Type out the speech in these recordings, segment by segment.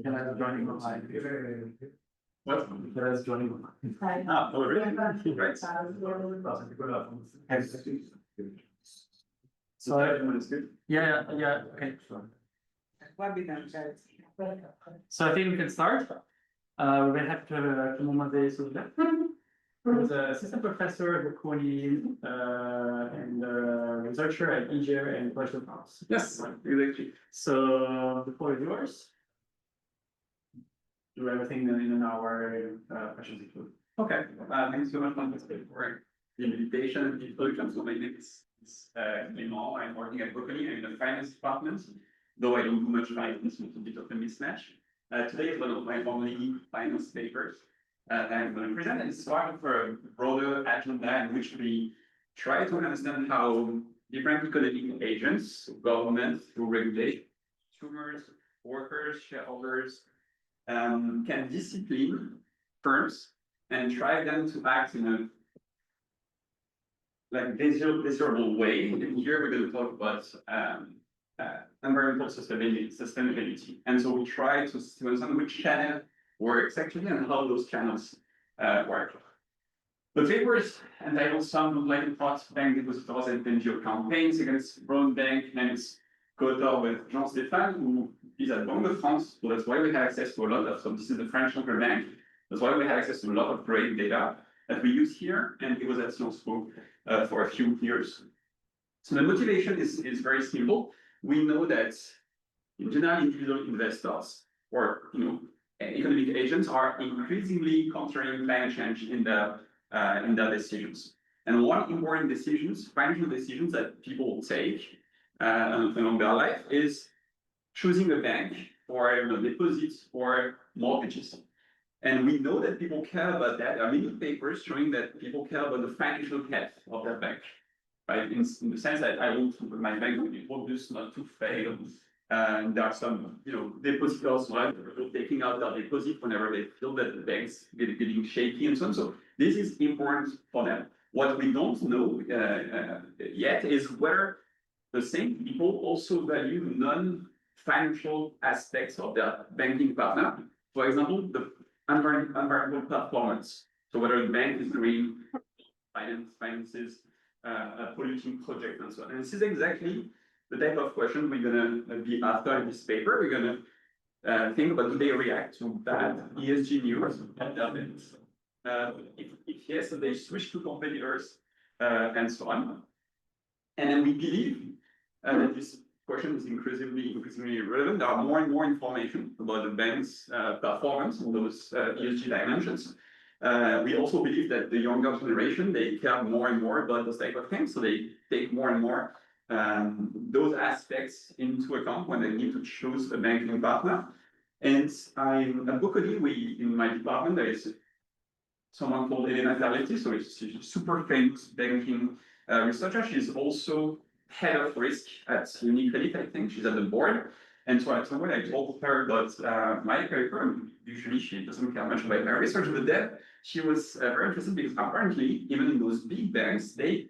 Nicolas joining online. What? Nicolas joining online. Hi. Ah, oh, really? Right. So everyone is good? Yeah, okay. So I think we can start. We're going to have Clément Mazet-Sonilhac, who's an assistant professor at Bocconi and researcher at NGO and Professional House. Yes, exactly. So the floor is yours. Do everything in an hour, questions included. Okay, thanks so much, Francesco, for the invitation and the introduction. So my name is Clément. I'm working at Bocconi. I'm in the finance department, though I don't do much finance, it's a bit of a mismatch. Today is one of my only finance papers that I'm going to present, and it's part of a broader agenda in which we try to understand how different economic agents, government through regulation, consumers, workers, shareholders, can discipline firms and drive them to act in a desirable way. And here we're going to talk about environmental sustainability. And so we try to understand which channel works actually and how those channels work. The paper is entitled Some Like Pot Bank Depositors and NGO Campaigns Against Brown Bank, and it's co-author with Jean-Stéphane, who is at Banque de France. So that's why we have access to a lot of, so this is the French central bank. That's why we have access to a lot of great data that we use here, and it was at Sciences Po for a few years. So the motivation is very simple. We know that in general, individual investors or economic agents are increasingly considering climate change in their decisions. And one important financial decisions that people take along their life is choosing a bank for deposits or mortgages. And we know that people care about that. There are many papers showing that people care about the financial health of their bank, right? In the sense that I want my bank to be robust, not to fail. And there are some, depositors, right, taking out their deposit whenever they feel that the bank's getting shaky and so on. So this is important for them. What we don't know yet is whether the same people also value non-financial aspects of their banking partner. For example, the environmental performance. So whether the bank is doing finances, polluting projects and so on. And this is exactly the type of question we're going to be after in this paper. We're going to think about, do they react to bad ESG news at their banks? If yes, so they switch to competitors and so on. And then we believe that this question is increasingly relevant. There are more and more information about the bank's performance on those ESG dimensions. We also believe that the younger generation, they care more and more about those type of things, so they take more and more those aspects into account when they need to choose a banking partner. And at Bocconi, in my department, there is someone called Elena Carletti, so she's a super famous banking researcher. She's also head of risk at UniCredit, I think. She's at the board. And so at some point I told her about my paper, and usually she doesn't care much about my research, but then she was very interested because apparently, even in those big banks, they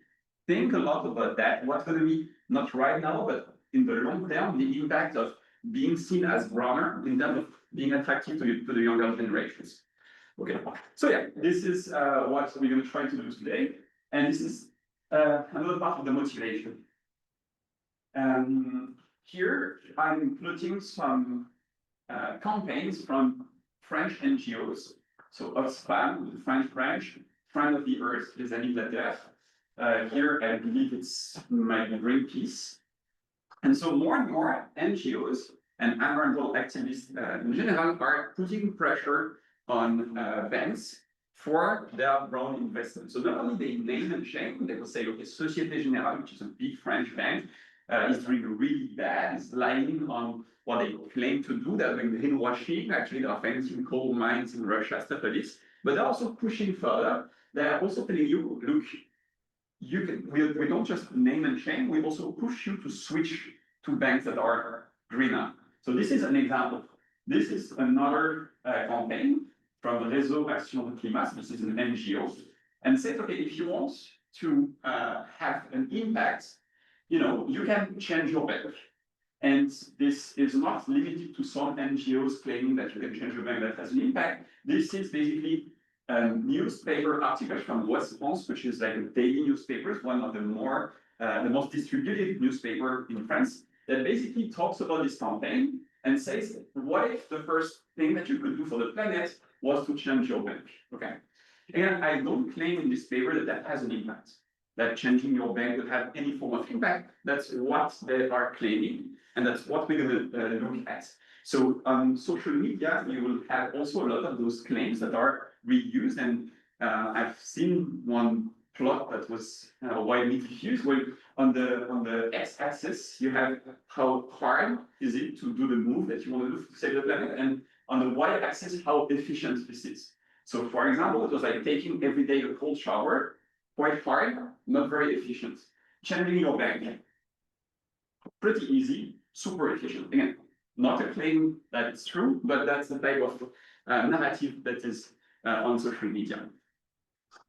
think a lot about that. What's going to be, not right now, but in the long term, the impact of being seen as browner in terms of being attractive to the younger generations. Okay, so yeah, this is what we're going to try to do today. And this is another part of the motivation. Here I'm including some campaigns from French NGOs. So Oxfam, the French branch, Friend of the Earth, Les Amis de la Terre. Here I believe it's my Greenpeace. And so more and more NGOs and environmental activists in general are putting pressure on banks for their brown investments. So not only they name and shame, they will say, okay, Société Générale, which is a big French bank, is doing really bad, is lying on what they claim to do. They're doing greenwashing. Actually, they are financing coal mines in Russia, stuff like this. But they're also pushing further. They're also telling you, look, we don't just name and shame, we also push you to switch to banks that are greener. So this is an example. This is another campaign from Réseau Action de Climat. This is an NGO. And says, okay, if you want to have an impact, you can change your bank. And this is not limited to some NGOs claiming that you can change your bank that has an impact. This is basically newspaper articles from West France, which is like a daily newspaper, one of the most distributed newspaper in France, that basically talks about this campaign and says, what if the first thing that you could do for the planet was to change your bank? Okay. Again, I don't claim in this paper that that has an impact, that changing your bank would have any form of impact. That's what they are claiming, and that's what we're going to look at. So on social media, you will have also a lot of those claims that are reused, and I've seen one plot that was widely diffused, where on the x-axis, you have how hard is it to do the move that you want to do to save the planet, and on the y-axis, how efficient this is. So for example, it was like taking every day a cold shower, quite hard, not very efficient. Changing your bank, pretty easy, super efficient. Again, not a claim that it's true, but that's the type of narrative that is on social media.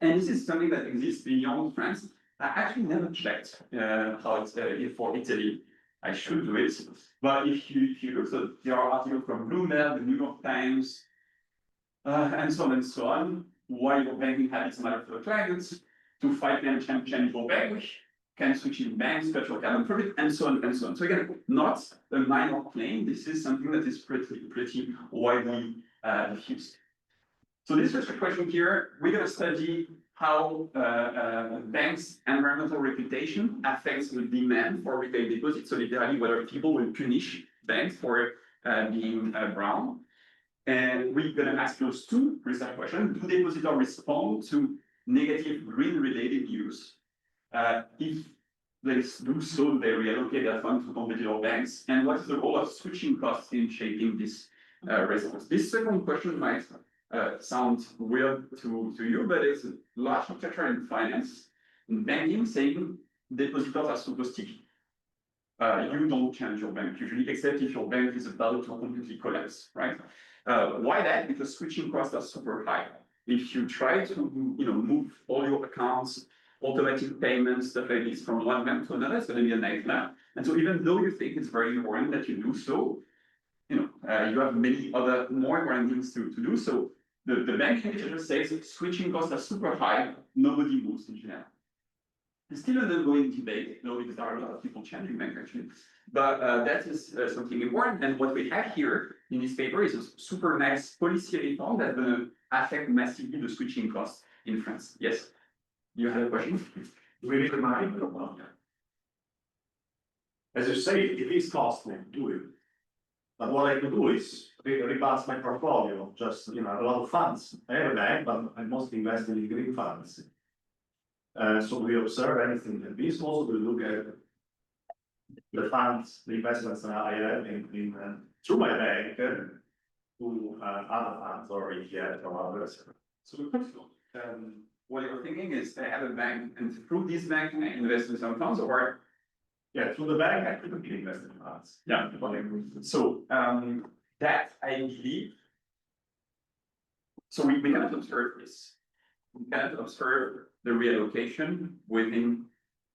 And this is something that exists beyond France. I actually never checked how it's for Italy. I should do it. But if you look, so there are articles from Bloomberg, the New York Times, and so on and so on, why your banking habits matter for the clients, to fight and change your bank, can switch in banks, cut your carbon footprint, and so on and so on. So again, not a minor claim. This is something that is pretty widely diffused. So this is the question here. We're going to study how banks' environmental reputation affects the demand for retail deposits. So literally, whether people will punish banks for being brown. And we're going to ask those two research questions. Do depositors respond to negative green-related news? If they do so, they reallocate their funds to competitor banks. And what is the role of switching costs in shaping this response? This second question might sound weird to you, but it's a large literature in finance, in banking, saying depositors are super sticky. You don't change your bank usually, except if your bank is about to completely collapse, right? Why that? Because switching costs are super high. If you try to move all your accounts, automatic payments, stuff like this from one bank to another, it's going to be a nightmare. And so even though you think it's very important that you do so, you have many other more important things to do. So the banking literature says switching costs are super high, nobody moves in general. It's still an ongoing debate, though, because there are a lot of people changing bank actually. But that is something important. And what we have here in this paper is a super nice policy reform that's going to affect massively the switching costs in France. Yes, you have a question? We need money. As you say, it is costly to do it. But what I can do is rebalance my portfolio, just a lot of funds. I have a bank, but I mostly invest in green funds. So we observe anything like this. Also, we look at the funds, the investments I have in through my bank to other funds or ETF or others. So what you're thinking is I have a bank, and through this bank I invest in some funds, or through the bank I could invest in funds. Yeah. So that I believe. So we cannot observe this. We cannot observe the reallocation within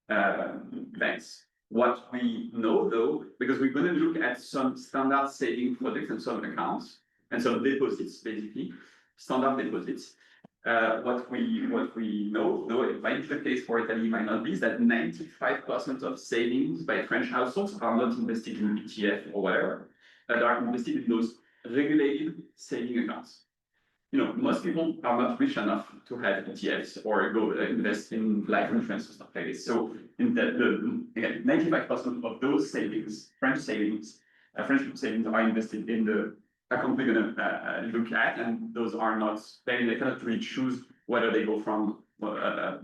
banks. What we know, though, because we're going to look at some standard saving products and some accounts and some deposits, basically standard deposits. What we know, though it might be the case for Italy, might not be, is that 95% of savings by French households are not invested in ETF or whatever, that are invested in those regulated saving accounts. Most people are not rich enough to have ETFs or go invest in life insurance or stuff like this. So, again, 95% of those savings, French savings are invested in the account we're going to look at, and those are not, they cannot really choose whether they go from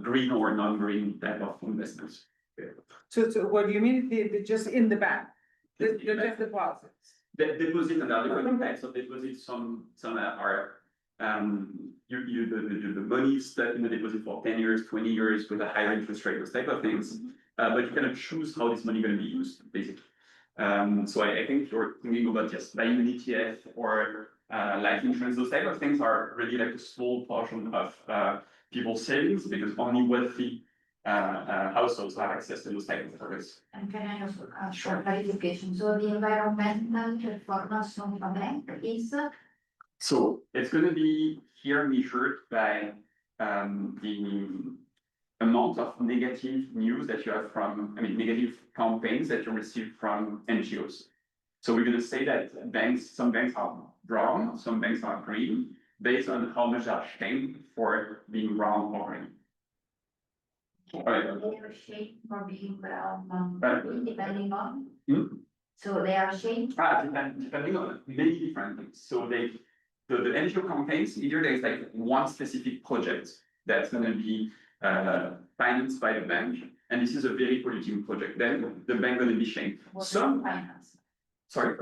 green or non-green type of investments. So what do you mean? They're just in the bank? They're just deposits? The deposit and other different types of deposits. Some are the money is stuck in the deposit for 10 years, 20 years with a higher interest rate, those type of things. But you cannot choose how this money is going to be used, basically. So I think you're thinking about just buying an ETF or life insurance, those type of things are really like a small portion of people's savings, because only wealthy households have access to those type of service. And can I also ask short clarification? So the environmental performance of a bank is So it's going to be here measured by the amount of negative news that you have from, negative campaigns that you receive from NGOs. So we're going to say that some banks are brown, some banks are green, based on how much they are shamed for being brown or green. they are shaped for being brown, Right. depending on. Hmm? So they are shaped. Depending on many different things. So the NGO campaigns, either there's like one specific project that's going to be financed by the bank, and this is a very polluting project. Then the bank going to be shamed. What Some, finance? sorry.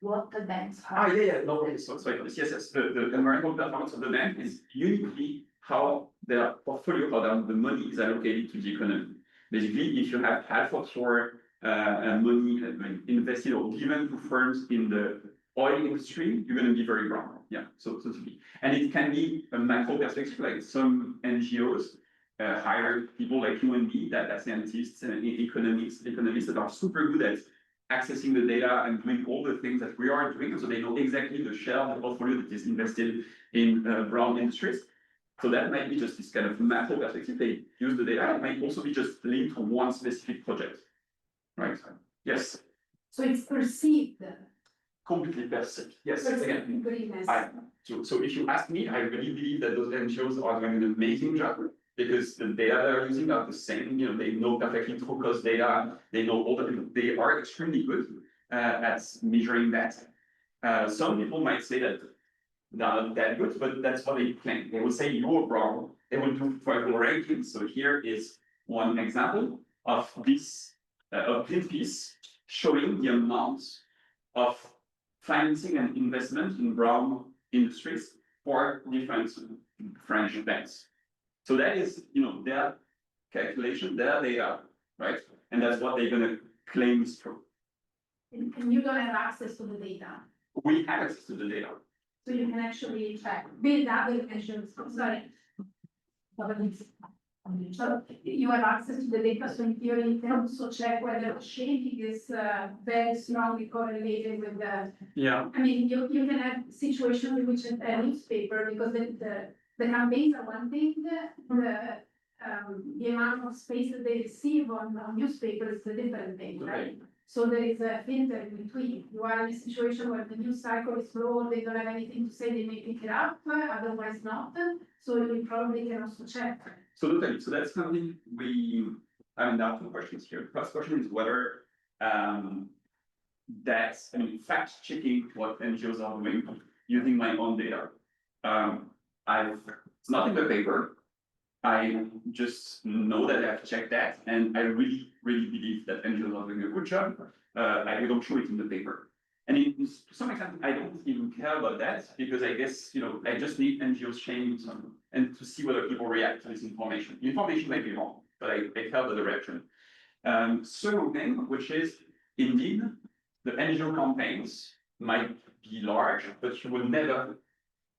What the banks are. Yeah, no, sorry, yes, the environmental performance of the bank is uniquely how their portfolio, how the money is allocated to the economy. Basically, if you have half of your money invested or given to firms in the oil industry, you're going to be very brown. Yeah, so to be. And it can be a macro perspective, like some NGOs hire people like you and me, data scientists and economists that are super good at accessing the data and doing all the things that we are doing, so they know exactly the share of the portfolio that is invested in brown industries. So that might be just this kind of macro perspective. They use the data. It might also be just linked to one specific project, right? Yes. So it's perceived. Completely perceived. Yes. Again. Goodness. So if you ask me, I really believe that those NGOs are doing an amazing job, because the data they're using are the same. They know perfectly true cost data. They know all they are extremely good at measuring that. Some people might say that they're not that good, but that's what they claim. They will say you're wrong. They will do for rankings. So here is one example of this of Greenpeace showing the amount of financing and investment in brown industries for different French banks. So that is, their calculation, their data, right? And that's what they're going to claim is true. And you don't have access to the data, We have access to the data. so you can actually track, build other measures, sorry. So you have access to the data, so in theory, you can also check whether the shaping is very strongly correlated with the. Yeah. You can have situations in which a newspaper, because the campaigns are one thing, the amount of space that they receive on newspapers is a different thing, right? So there is a filter in between. You are in a situation where the news cycle is slow, they don't have anything to say, they may pick it up, otherwise not. So you probably can also check. So that's something there are two questions here. The first question is whether fact checking what NGOs are doing using my own data. It's not in the paper. I just know that I've checked that, and I really, really believe that NGOs are doing a good job. We don't show it in the paper. And to some extent, I don't even care about that, because I guess, I just need NGOs shaming some, and to see whether people react to this information. The information might be wrong, but I care about the reaction. Second thing, which is, indeed, the NGO campaigns might be large, but you will never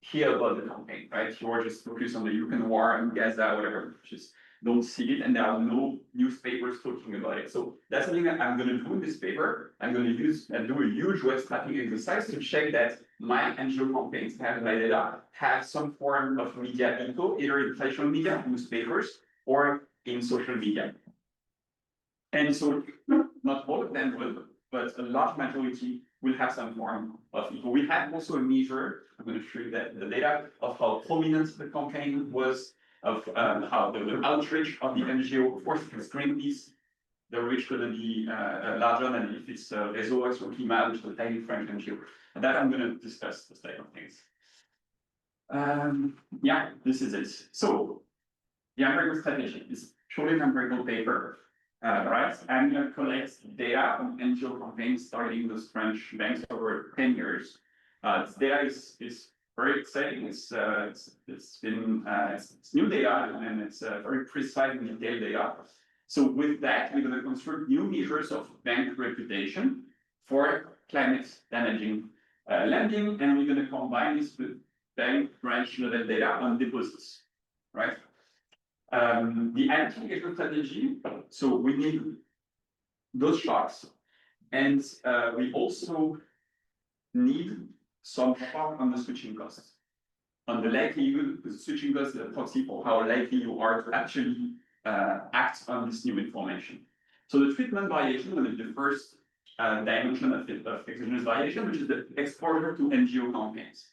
hear about the campaign, right? You are just focused on the Ukraine war and Gaza, whatever, just don't see it, and there are no newspapers talking about it. So that's something that I'm going to do in this paper. I'm going to use and do a huge web scraping exercise to check that my NGO campaigns have my data, have some form of media info, either in traditional media, newspapers, or in social media. And so not all of them will, but a large majority will have some form of info. We have also a measure, I'm going to show you that the data of how prominent the campaign was, of how the outreach of the NGO. Of course, if it's Greenpeace, the reach going to be larger than if it's Réseau Action Climat, which is a tiny French NGO. And that I'm going to discuss this type of things. Yeah, this is it. So the empirical strategy is purely an empirical paper. Right, I'm going to collect data on NGO campaigns targeting those French banks over 10 years. This data is very exciting. It's new data, and it's very precise and detailed data. So with that, we're going to construct new measures of bank reputation for climate damaging lending, and we're going to combine this with bank branch level data on deposits, right? The anti-engagement strategy, so we need those shocks, and we also need some shock on the switching costs. On the likelihood, the switching cost is a proxy for how likely you are to actually act on this new information. So the treatment variation will be the first dimension of exogenous variation, which is the exposure to NGO campaigns.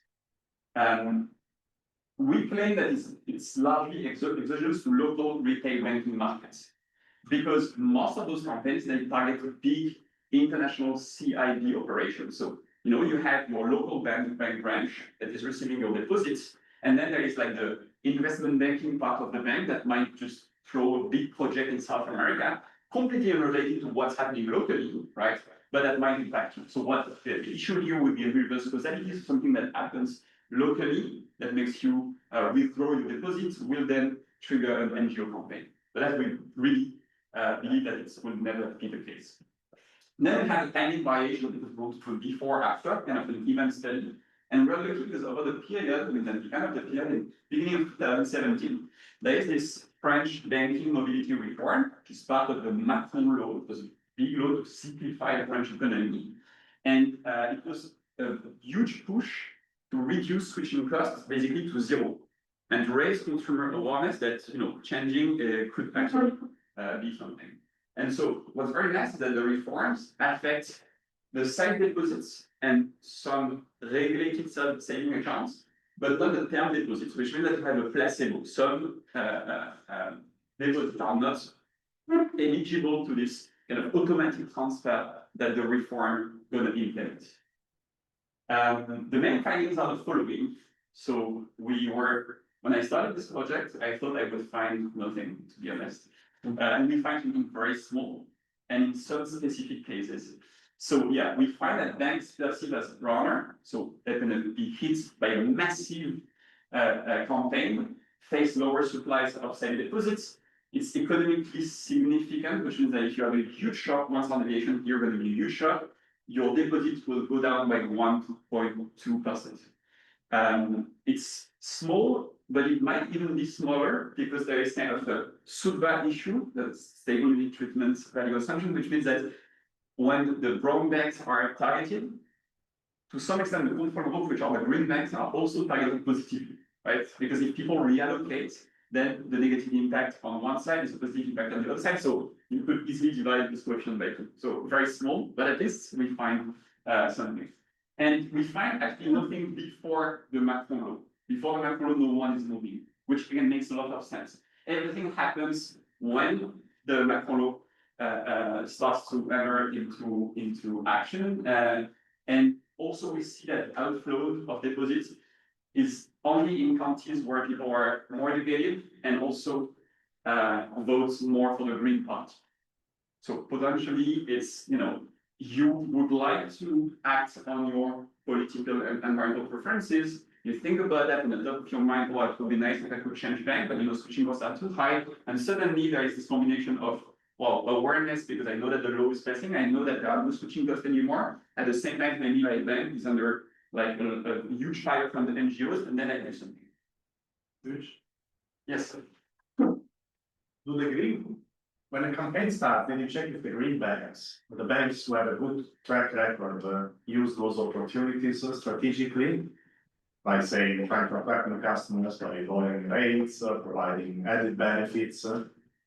We claim that it's largely exogenous to local retail banking markets, because most of those campaigns, they target big international CIB operations. So, you know, you have your local bank branch that is receiving your deposits, and then there is like the investment banking part of the bank that might just throw a big project in South America, completely unrelated to what's happening locally, right? But that might impact you. So what the issue here would be a reverse causality is something that happens locally that makes you withdraw your deposits, will then trigger an NGO campaign. But that we really believe that it will never be the case. Then we have a timing variation that we want to do before, after, kind of an event study. And we're looking because over the period, with the end of the period, beginning of 2017, there is this French banking mobility reform, which is part of the Macron law. It was a big law to simplify the French economy. And it was a huge push to reduce switching costs basically to zero and to raise consumer awareness that, you know, changing could actually be something. And so what's very nice is that the reforms affect the sight deposits and some regulated saving accounts, but not the term deposits, which means that you have a placebo. Some deposits are not eligible to this kind of automatic transfer that the reform going to implement. The main findings are the following. So when I started this project, I thought I would find nothing, to be honest. And we find something very small and in some specific cases. So yeah, we find that banks perceive as runner, so they're going to be hit by a massive campaign, face lower supplies of sight deposits. It's economically significant, which means that if you have a huge shock, one-standard deviation, you're going to be a huge shock. Your deposits will go down by 1.2%. It's small, but it might even be smaller because there is kind of a SUDVA issue, that's stable unit treatment value assumption, which means that when the brown banks are targeted, to some extent, the control group, which are the green banks, are also targeted positively, right? Because if people reallocate, then the negative impact on one side is a positive impact on the other side. So you could easily divide this question by two. So very small, but at least we find something. And we find actually nothing before the Macron law. Before the Macron law, no one is moving, which again makes a lot of sense. Everything happens when the Macron law starts to enter into action. And also we see that outflow of deposits is only in countries where people are more educated and also votes more for the green part. So potentially it's, you know, you would like to act on your political and environmental preferences. You think about that in the top of your mind, well, it would be nice if I could change bank, but you know, switching costs are too high. And suddenly there is this combination of, well, awareness, because I know that the law is passing, I know that there are no switching costs anymore. At the same time, maybe my bank is under like a huge fire from the NGOs, and then I do something. Huge. Yes. Do the green, when a campaign starts, then you check if the green banks, the banks who have a good track record, use those opportunities strategically, by saying trying to attract new customers by lowering rates, providing added benefits,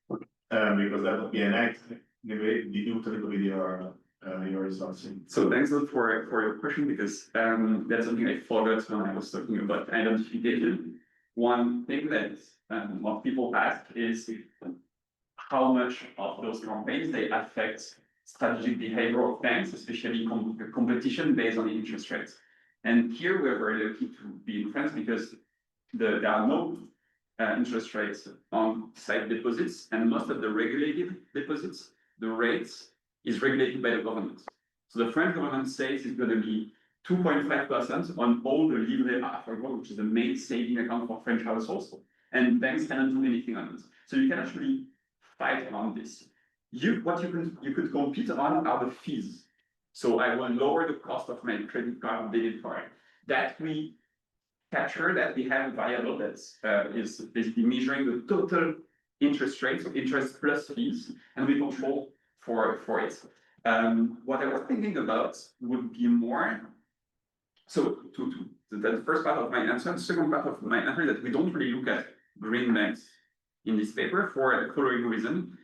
because that would be an act diluted with your results. So thanks a lot for your question, because that's something I forgot when I was talking about identification. One thing that what people ask is how much of those campaigns they affect strategic behavior of banks, especially competition based on the interest rates. And here we're very lucky to be in France because there are no interest rates on sight deposits, and most of the regulated deposits, the rates is regulated by the government. So the French government says it's going to be 2.5% on all the livret A, for example, which is the main saving account for French households, and banks cannot do anything on it. So you can actually fight on this. What you could compete on are the fees. So I will lower the cost of my credit card, debit card. That we capture, that we have a variable that is basically measuring the total interest rates, so interest plus fees, and we control for it. What I was thinking about would be more. So the first part of my answer, the second part of my answer is that we don't really look at green banks in this paper for the following reason.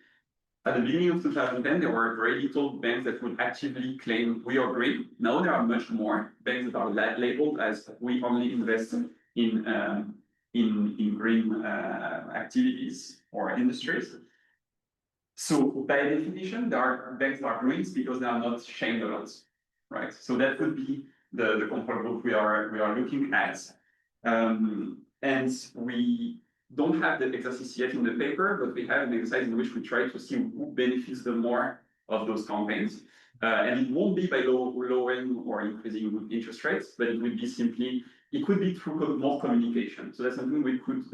At the beginning of 2010, there were very little banks that would actively claim we are green. Now there are much more banks that are labeled as we only invest in green activities or industries. So by definition, there are banks that are greens because they are not shamed a lot, right? So that would be the control group we are looking at, and we don't have the exercise yet in the paper, but we have an exercise in which we try to see who benefits the more of those campaigns. And it won't be by lowering or increasing interest rates, but it would be simply, it could be through more communication. So that's something we could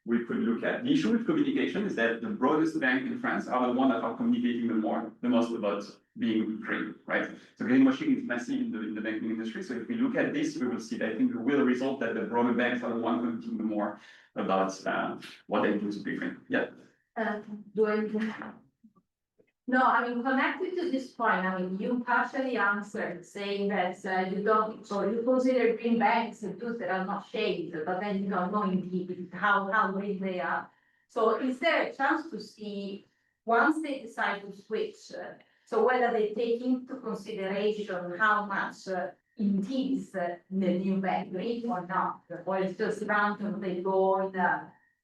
look at. The issue with communication is that the broadest bank in France are the ones that are communicating the most about being green, right? So greenwashing is massive in the banking industry. So if we look at this, we will see that I think it will result that the broader banks are the ones communicating more about what they do to be green. Yeah. No, I mean, connected to this point, I mean, you partially answered saying that you don't, so you consider green banks those that are not shaded, but then you don't know indeed how green they are. So is there a chance to see, once they decide to switch, so whether they take into consideration how much indeed is the new bank green or not, or it's just random, they go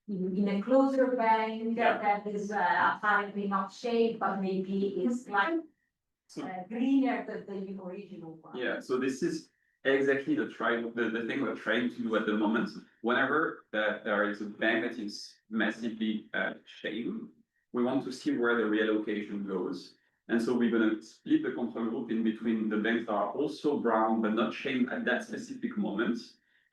in a closer bank that is apparently not shaped, but maybe it's like greener than the original one. Yeah, so this is exactly the thing we're trying to do at the moment. Whenever there is a bank that is massively shamed, we want to see where the reallocation goes. And so we're going to split the control group in between the banks that are also brown but not shamed at that specific moment,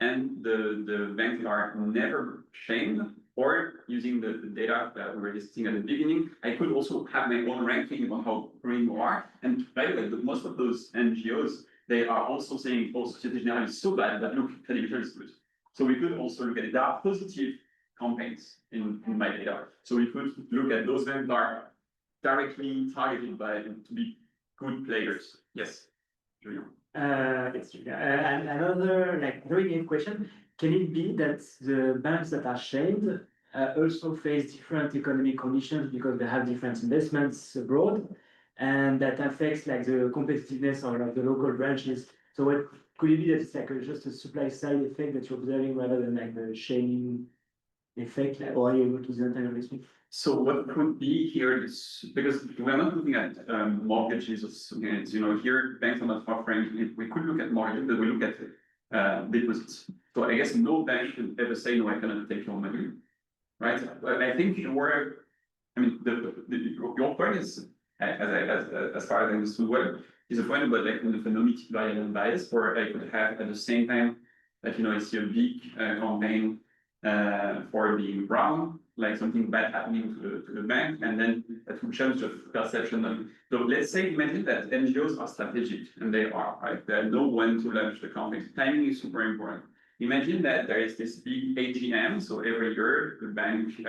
and the banks that are never shamed, or using the data that we were listing at the beginning. I could also have my own ranking on how green you are. And by the way, most of those NGOs, they are also saying, oh, Société Générale is so bad, but look, Depositors is good. So we could also look at it. There are positive campaigns in my data. So we could look at those banks that are directly targeted to be good players. Yes, Julien. It's and another very game question. Can it be that the banks that are shamed also face different economic conditions because they have different investments abroad, and that affects the competitiveness of the local branches? So what could it be that it's just a supply side effect that you're observing rather than the shaming effect, or are you able to see that kind of risk? So what could be here is, because we're not looking at mortgages or something else, here banks are not offering, we could look at mortgages, but we look at deposits. So I guess no bank should ever say, no, I cannot take your money, right? But I think your point is, as far as I understood well, is a point about the economic variable bias, where I could have at the same time that, I see a big campaign for being brown, like something bad happening to the bank, and then that will change the perception of it. So let's say, imagine that NGOs are strategic, and they are, right? They know when to launch the campaign. Timing is super important. Imagine that there is this big AGM, so every year the bank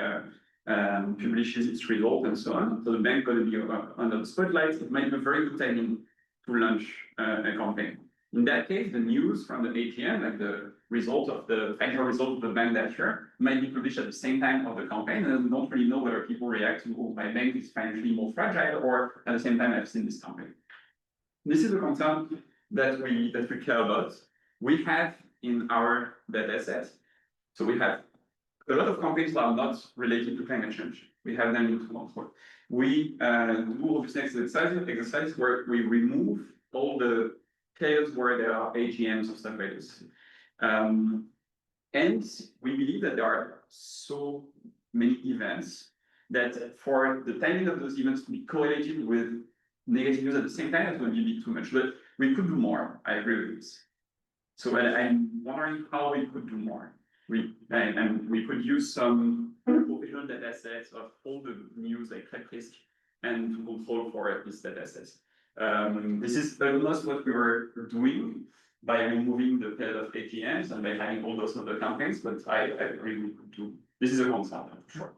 publishes its result and so on. So the bank going to be under the spotlight. It might be very good timing to launch a campaign. In that case, the news from the AGM, like the result of the final result of the bank that year, might be published at the same time of the campaign, and we don't really know whether people react to, oh, my bank is financially more fragile, or at the same time I've seen this campaign. This is a concern that we care about. We have in our data set, so we have a lot of campaigns that are not related to climate change. We have them in control. We do obviously exercise where we remove all the periods where there are AGMs or stuff like this. And we believe that there are so many events that for the timing of those events to be correlated with negative news at the same time, that would be a bit too much. But we could do more. I agree with this. So I'm wondering how we could do more. We could use some professional data sets of all the news like credit risk and to control for this data sets. This is almost what we were doing by removing the period of AGMs and by having all those other campaigns, but I agree we could do. This is a concern for sure.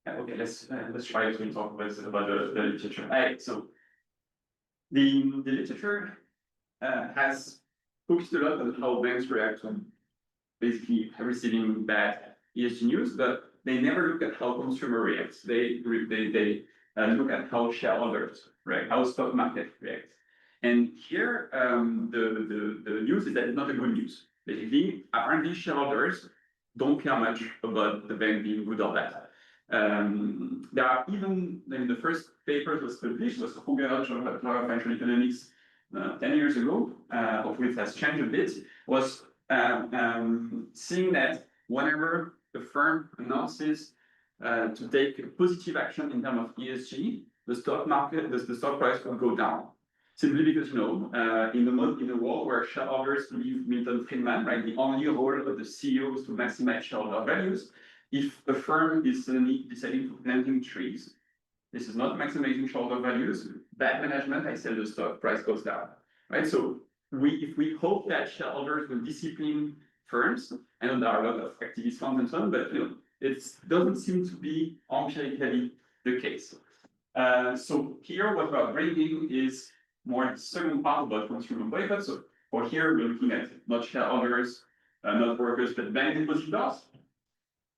Okay, let's try to talk about the literature. Right, so the literature has focused a lot on how banks react to basically receiving bad ESG news, but they never look at how consumer reacts. They look at how shareholders react, how stock market reacts. And here, the news is that it's not a good news. Basically, apparently shareholders don't care much about the bank being good or bad. There are even, in the first paper that was published, was Kruger Journal of Financial Economics 10 years ago, hopefully it has changed a bit, was seeing that whenever the firm announces to take positive action in terms of ESG, the stock market, the stock price will go down. Simply because, in a world where shareholders believe Milton Friedman, right, the only role of the CEO is to maximize shareholder values. If a firm is suddenly deciding to planting trees, this is not maximizing shareholder values. Bad management, I said the stock price goes down, right? So if we hope that shareholders will discipline firms, I know there are a lot of activist funds and so on, but it doesn't seem to be empirically the case. So here, what we're bringing is more the second part about consumer boycott. So for here, we're looking at not shareholders, not workers, but bank depositors.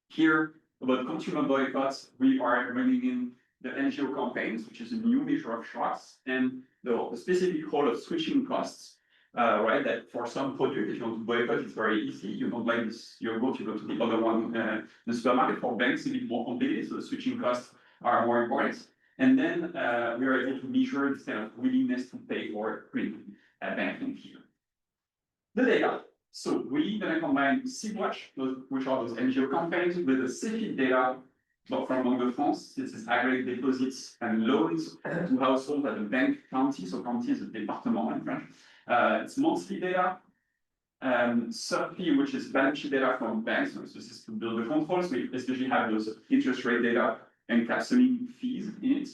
Here, about consumer boycotts, we are bringing in the NGO campaigns, which is a new measure of shocks, and the specific role of switching costs, right? That for some product, if you want to boycott, it's very easy. You don't like this yogurt, you go to the other one, the supermarket. For banks, it's a bit more complicated, so the switching costs are more important. And then we are able to measure this kind of willingness to pay for green banking here. The data. So we're going to combine Seawatch, which are those NGO campaigns, with the CFID data from among the funds. This is aggregate deposits and loans to households at the bank county. So county is a département in French. It's monthly data. SURPI, which is balance sheet data from banks. So this is to build the controls. We especially have those interest rate data and capsuling fees in it.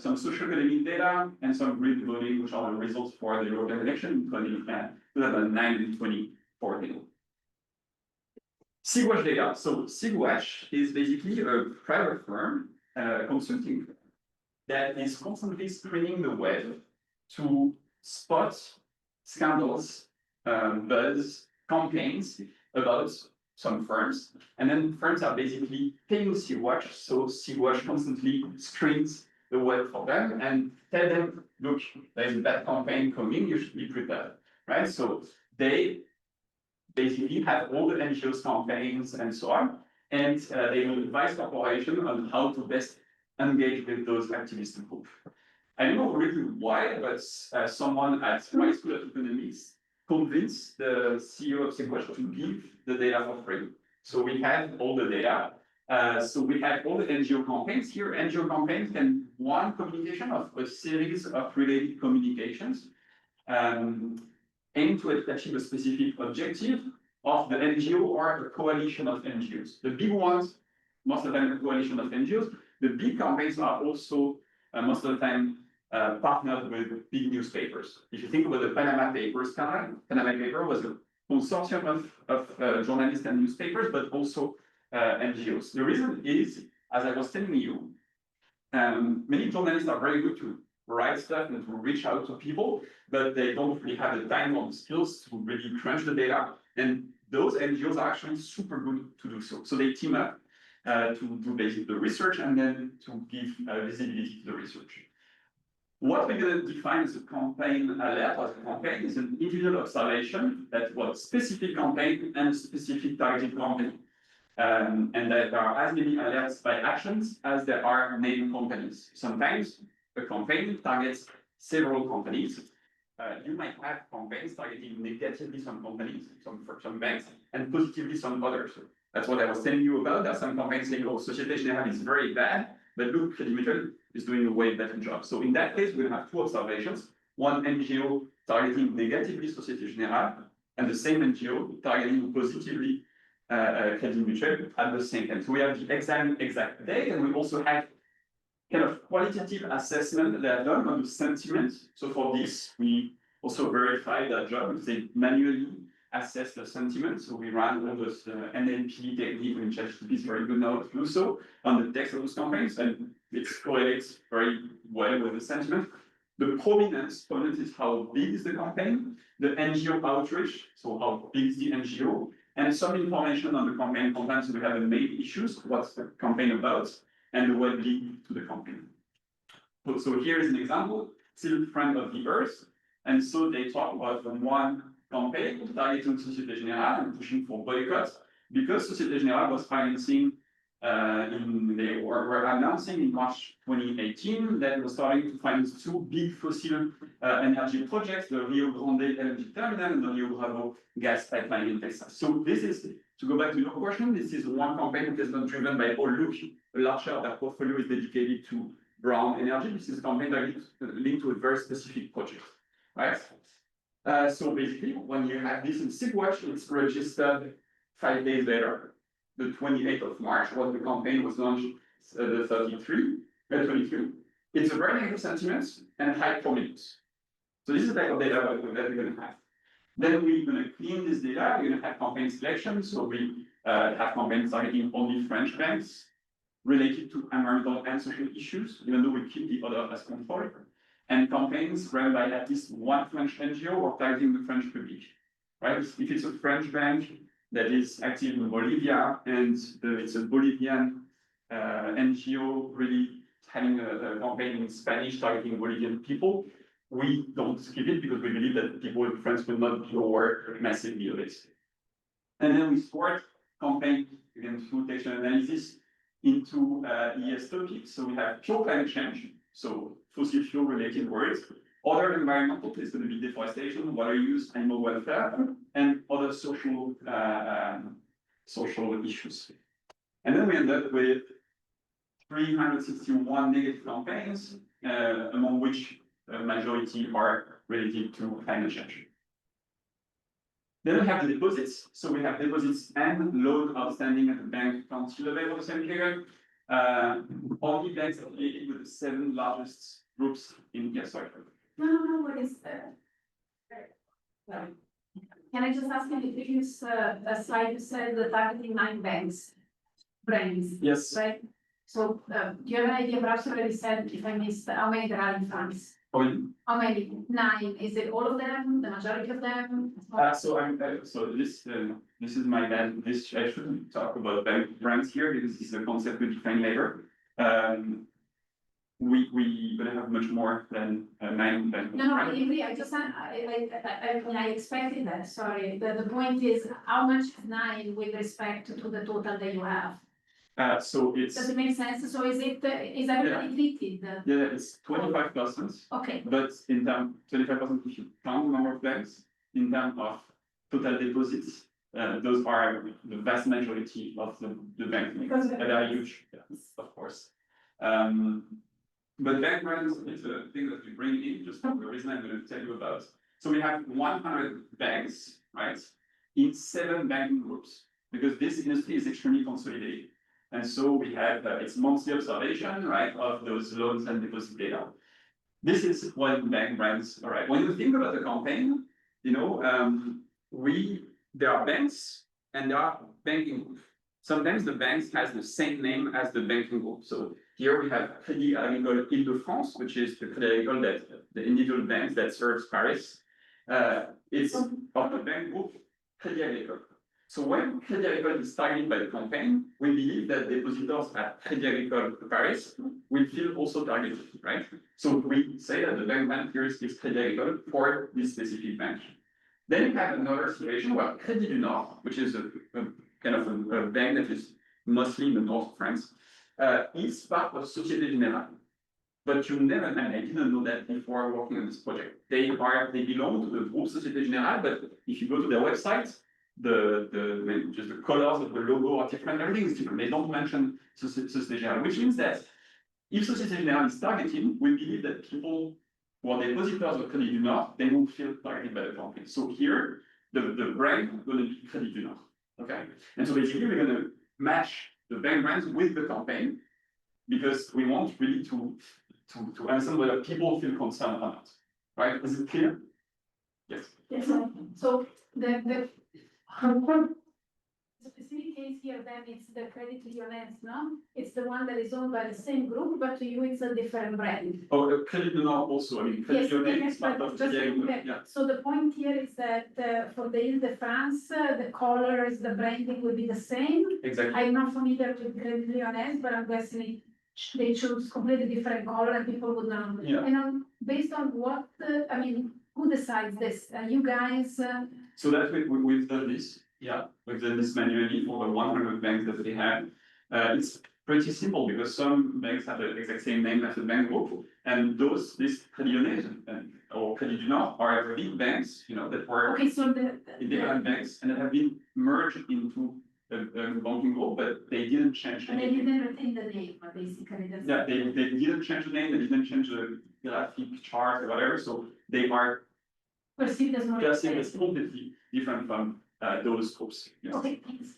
Some social economic data and some grid voting, which are the results for the European election in 2009 and 2014. Seawatch data. So Seawatch is basically a private firm, consulting firm, that is constantly screening the web to spot scandals, buzz, campaigns about some firms. And then firms are basically paying Seawatch. So Seawatch constantly screens the web for them and tell them, look, there's a bad campaign coming, you should be prepared, right? So they basically have all the NGOs campaigns and so on, and they will advise corporations on how to best engage with those activist groups. I don't know really why, but someone at my School of Economics convinced the CEO of Seawatch to give the data for free. So we have all the data. So we have all the NGO campaigns here. NGO campaigns can one communication of a series of related communications aim to achieve a specific objective of the NGO or a coalition of NGOs. The big ones, most of the time, a coalition of NGOs. The big campaigns are also most of the time partnered with big newspapers. If you think about the Panama Papers, Panama Paper was a consortium of journalists and newspapers, but also NGOs. The reason is, as I was telling you, many journalists are very good to write stuff and to reach out to people, but they don't really have the time or the skills to really crunch the data. And those NGOs are actually super good to do so. So they team up to do basically the research and then to give visibility to the research. What we're going to define as a campaign alert as a campaign is an individual observation that was specific campaign and specific targeted campaign. And that there are as many alerts by actions as there are named companies. Sometimes a campaign targets several companies. You might have campaigns targeting negatively some companies, some banks, and positively some others. That's what I was telling you about. There are some campaigns saying, oh, Société Générale is very bad, but look, Crédit Mutuel is doing a way better job. So in that case, we'll have two observations. One NGO targeting negatively Société Générale, and the same NGO targeting positively Crédit Mutuel at the same time. So we have the exact date, and we also have kind of qualitative assessment that are done on the sentiment. So for this, we also verify that job. We say manually assess the sentiment. So we ran all those NLP technique, which ChatGPT is very good now to do so on the text of those campaigns, and it correlates very well with the sentiment. The prominence component is how big is the campaign, the NGO outreach, so how big is the NGO, and some information on the campaign content. So we have the main issues, what's the campaign about, and the web link to the campaign. So here is an example, still Friend of the Earth, and so they talk about one campaign targeting Société Générale and pushing for boycott, because Société Générale was financing, they were announcing in March 2018 that it was starting to finance two big fossil energy projects, the Rio Grande LNG terminal and the Rio Bravo gas pipeline in Texas. So this is, to go back to your question, this is one campaign that is not driven by, oh look, a large share of their portfolio is dedicated to brown energy. This is a campaign that is linked to a very specific project, right? So basically, when you have this in SigWatch, it's registered 5 days later, the 28th of March, when the campaign was launched, the 23. It's a very negative sentiment and high prominence. So this is the type of data that we're going to have. Then we're going to clean this data. We're going to have campaign selection. So we have campaigns targeting only French banks related to environmental and social issues, even though we keep the other as control. And campaigns run by at least one French NGO or targeting the French public, right? If it's a French bank that is active in Bolivia and it's a Bolivian NGO really having a campaign in Spanish targeting Bolivian people, we don't skip it because we believe that people in France will not be aware massively of it. And then we sort campaign, again, through textual analysis into ES topics. So we have pure climate change, so fossil fuel related words. Other environmental is going to be deforestation, water use, animal welfare, and other social issues. And then we end up with 361 negative campaigns, among which a majority are related to climate change. Then we have the deposits. So we have deposits and loan outstanding at the bank account level for the same period. Only banks affiliated with the 7 largest groups in sorry. No, what is that? Can I just ask you, in the previous slide, you said the targeting 9 banks, brands, Yes. right? So, do you have an idea, perhaps you already said, if I missed, how many there are in France? How many? 9, is it all of them, the majority of them? So this is my bad. This I shouldn't talk about bank brands here because this is a concept we define later. We gonna have much more than 9 bank. No, I agree. I just, I expected that, sorry. The point is, how much is 9 with respect to the total that you have? So it's. Does it make sense? So is everybody treated? Yeah, it's 25%. Okay. But in terms 25% if you count the number of banks, in terms of total deposits, those are the vast majority of the banks. They are huge, yes, of course. But bank brands is a thing that we bring in just for the reason I'm going to tell you about. So we have 100 banks, right, in 7 banking groups, because this industry is extremely consolidated. And so we have its monthly observation, right, of those loans and deposit data. This is what bank brands are, right. When you think about the campaign, you know, there are banks and there are banking groups. Sometimes the banks has the same name as the banking group. So here we have Crédit Agricole Île-de-France, which is the Crédit Agricole that the individual banks that serves Paris. It's of the bank group Crédit Agricole. So when Crédit Agricole is targeted by the campaign, we believe that depositors at Crédit Agricole Paris will feel also targeted, right? So we say that the bank brand here is Crédit Agricole for this specific bank. Then you have another situation where Crédit du Nord, which is a kind of a bank that is mostly in the north of France, is part of Société Générale. But you never, and I didn't know that before working on this project. They belong to the group Société Générale, but if you go to their website, just the colors of the logo are different, everything is different. They don't mention Société Générale, which means that if Société Générale is targeting, we believe that people who are depositors of Crédit du Nord, they will feel targeted by the company. So here, the brand is going to be Crédit du Nord. Okay, and so basically we're going to match the bank brands with the campaign because we want really to understand whether people feel concerned or not. Right? Is it clear? Yes. Yes, so the specific case here, then it's the Credit Lyonnais, no? It's the one that is owned by the same group, but to you it's a different brand. Oh, Credit Lyonnais also, I mean, Credit Yes, Lyonnais yes, is part but of just, the, yeah. so the point here is that for the Ile-de-France, the colors, the branding will be the same. Exactly. I'm not familiar with Credit Lyonnais, but I'm guessing they choose completely different color and people would know. Yeah. And based on what, I mean, who decides this? You guys? So that we've done this, yeah, we've done this manually for the 100 banks that we have. It's pretty simple because some banks have the exact same name as the bank group, and this Credit Lyonnais or Credit du Nord are big banks, you know, that were Okay, so in different banks and that have been merged into a banking group, but they didn't change And they anything. didn't retain the name, basically, that's. Yeah, they didn't change the name, they didn't change the graphic chart or whatever, so they are perceived as more. just completely different from those groups. Yes. Okay, thanks.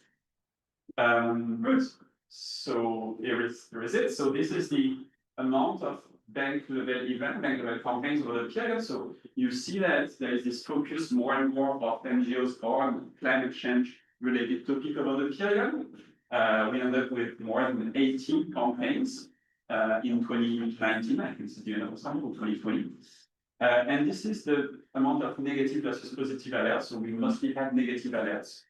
Good. So here is it. So this is the amount of bank level campaigns over the period. So you see that there is this focus more and more of NGOs on climate change related topic over the period. We end up with more than 80 campaigns in 2019. I think it's the end of summer of 2020. And this is the amount of negative versus positive alerts. So we mostly have negative alerts.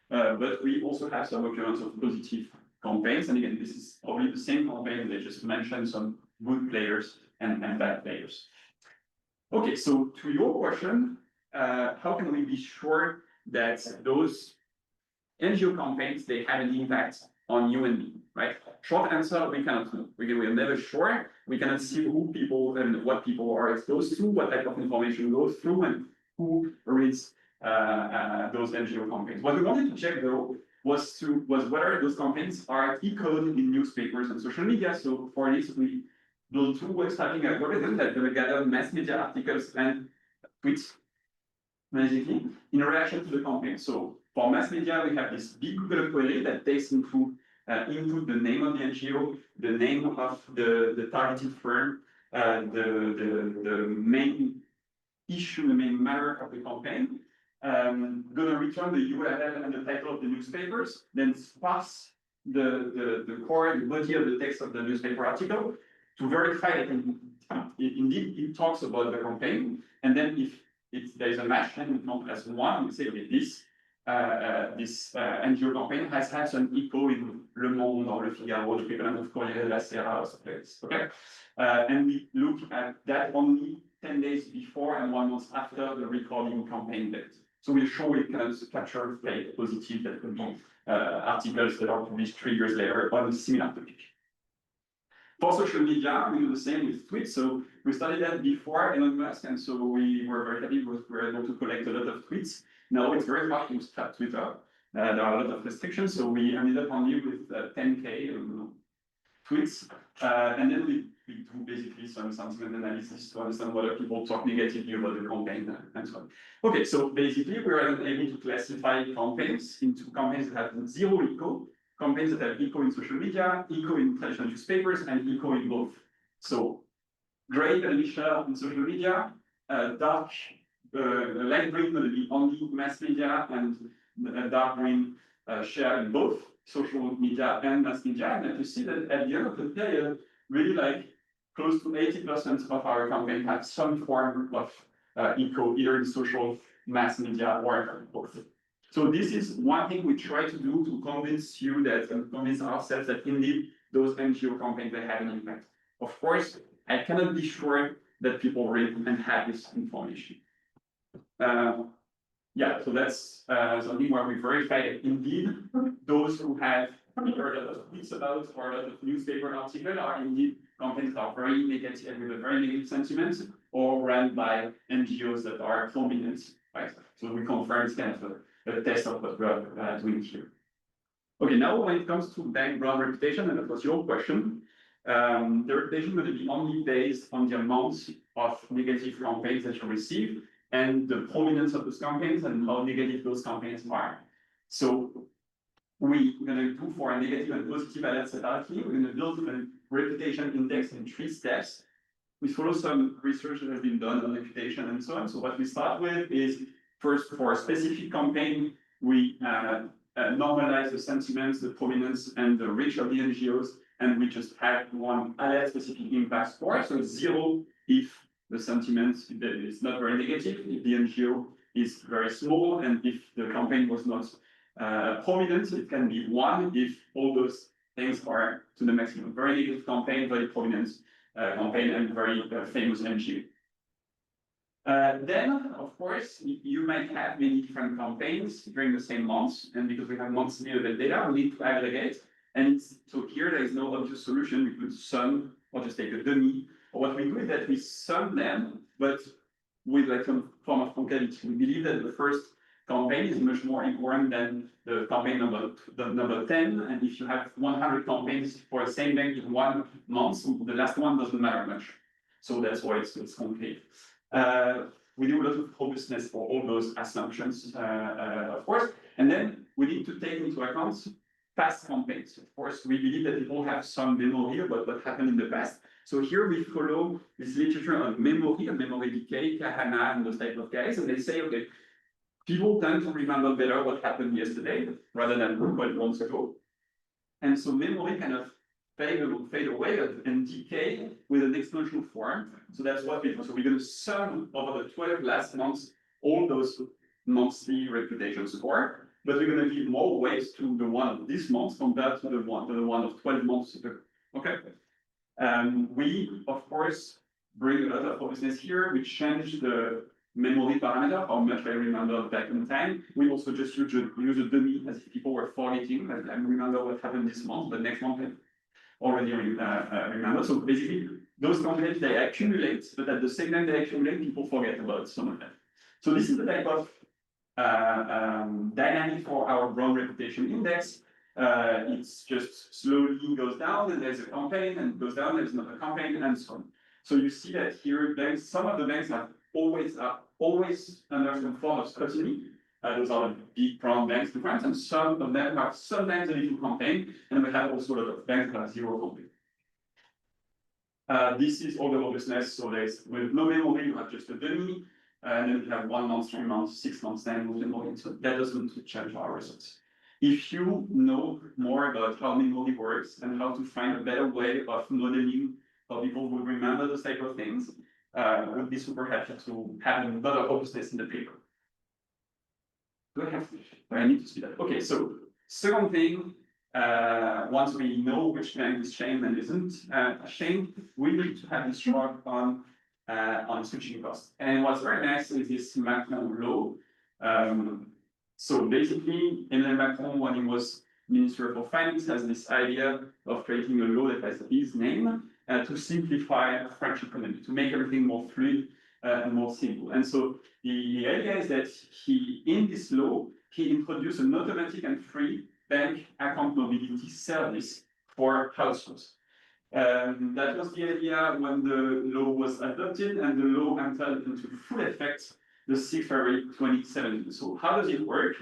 But we also have some occurrence of positive campaigns. And again, this is probably the same campaign. They just mentioned some good players and bad players. Okay, so to your question, how can we be sure that those NGO campaigns, they have an impact on you and me, right? Short answer, we cannot know. We are never sure. We cannot see who people and what people are exposed to, what type of information goes through, and who reads those NGO campaigns. What we wanted to check though was whether those campaigns are echoed in newspapers and social media. So for this, we built two web scraping algorithms that will gather mass media articles and tweets, basically, in reaction to the campaign. So for mass media, we have this big Google query that takes into input the name of the NGO, the name of the targeted firm, the main issue, the main matter of the campaign. Gonna return the URL and the title of the newspapers, then sparse the core, the body of the text of the newspaper article to verify that indeed it talks about the campaign. And then if there is a match, then we count as one. We say, okay, this NGO campaign has had some echo in Le Monde or Le Figaro, the equivalent of Corriere della Sera or something like this. Okay, and we look at that only 10 days before and 1 month after the recording campaign date. So we're sure we can capture fake positive that could be articles that are published 3 years later on a similar topic. For social media, we do the same with tweets. So we studied that before Elon Musk, and so we were very happy because we were able to collect a lot of tweets. Now it's very hard to start Twitter. There are a lot of restrictions, so we ended up only with 10K tweets, and then we do basically some sentiment analysis to understand whether people talk negatively about the campaign and so on. Okay, so basically we are able to classify campaigns into campaigns that have zero echo, campaigns that have echo in social media, echo in traditional newspapers, and echo in both. So gray will be shared in social media, dark light green will be only mass media, and dark green shared in both social media and mass media. And you see that at the end of the period, really like close to 80% of our campaign have some form of echo, either in social, mass media, or both. So this is one thing we try to do to convince you that, and convince ourselves that indeed those NGO campaigns, they have an impact. Of course, I cannot be sure that people read and have this information. Yeah, so that's something where we verify that indeed those who have heard a lot of tweets about or a lot of newspaper articles are indeed campaigns that are very negative with a very negative sentiment, or run by NGOs that are prominent, right? So we confirm it's kind of a test of what we are doing here. Okay, now when it comes to bank brand reputation, and that was your question, the reputation will be only based on the amount of negative campaigns that you receive and the prominence of those campaigns and how negative those campaigns are. So we're going to do for a negative and positive alerts separately. We're going to build a reputation index in 3 steps. we follow some research that has been done on reputation and so on. So what we start with is first for a specific campaign, we normalize the sentiments, the prominence, and the reach of the NGOs, and we just have one alert specific impact score. So it's 0 if the sentiment is not very negative, if the NGO is very small, and if the campaign was not prominent. It can be 1 if all those things are to the maximum. Very negative campaign, very prominent campaign, and very famous NGO. Then, of course, you might have many different campaigns during the same months, and because we have monthly event data, we need to aggregate. And so here there is no obvious solution. We could sum or just take a dummy. Or what we do is that we sum them, but with like some form of concavity. We believe that the first campaign is much more important than the campaign number 10. And if you have 100 campaigns for the same bank in 1 month, the last one doesn't matter much. So that's why it's concave. We do a lot of robustness for all those assumptions, of course. And then we need to take into account past campaigns. Of course, we believe that people have some memory about what happened in the past. So here we follow this literature on memory decay, Kahana, and those type of guys, and they say, okay, people tend to remember better what happened yesterday rather than 12 months ago. And so memory kind of fade away and decay with an exponential form. So that's what we do. So we're going to sum over the 12 last months all those monthly reputation score, but we're going to give more weight to the one of this month compared to the one of 12 months ago. Okay. We, of course, bring a lot of obviousness here. We change the memory parameter, how much I remember back in time. We also just use a dummy as if people were forgetting. I remember what happened this month, but next month I already remember. So basically, those complaints, they accumulate, but at the same time they accumulate, people forget about some of them. So this is the type of dynamic for our brand reputation index. It's just slowly goes down, and there's a campaign, and it goes down, there's another campaign, and so on. So you see that here, banks, some of the banks are always under some form of scrutiny. Those are the big brown banks in France, and some of them have sometimes a little campaign, and we have also a lot of banks that have 0 campaign. This is all the robustness. So there's with no memory, you have just a dummy, and then you have 1 month, 3 months, 6 months, 9 months memory. So that doesn't change our results. If you know more about how memory works and how to find a better way of modeling how people will remember those type of things, I would be super happy to have a lot of robustness in the paper. Do I have? I need to speed up. Okay, so second thing, once we know which bank is shamed and isn't shamed, we need to have this chart on switching costs. And what's very nice is this Macron law. So basically, Emmanuel Macron, when he was Minister for Finance, has this idea of creating a law that has his name to simplify French economy, to make everything more fluid and more simple. And so the idea is that in this law, he introduced an automatic and free bank account mobility service for households. That was the idea when the law was adopted, and the law entered into full effect the 6th February 2017. So how does it work?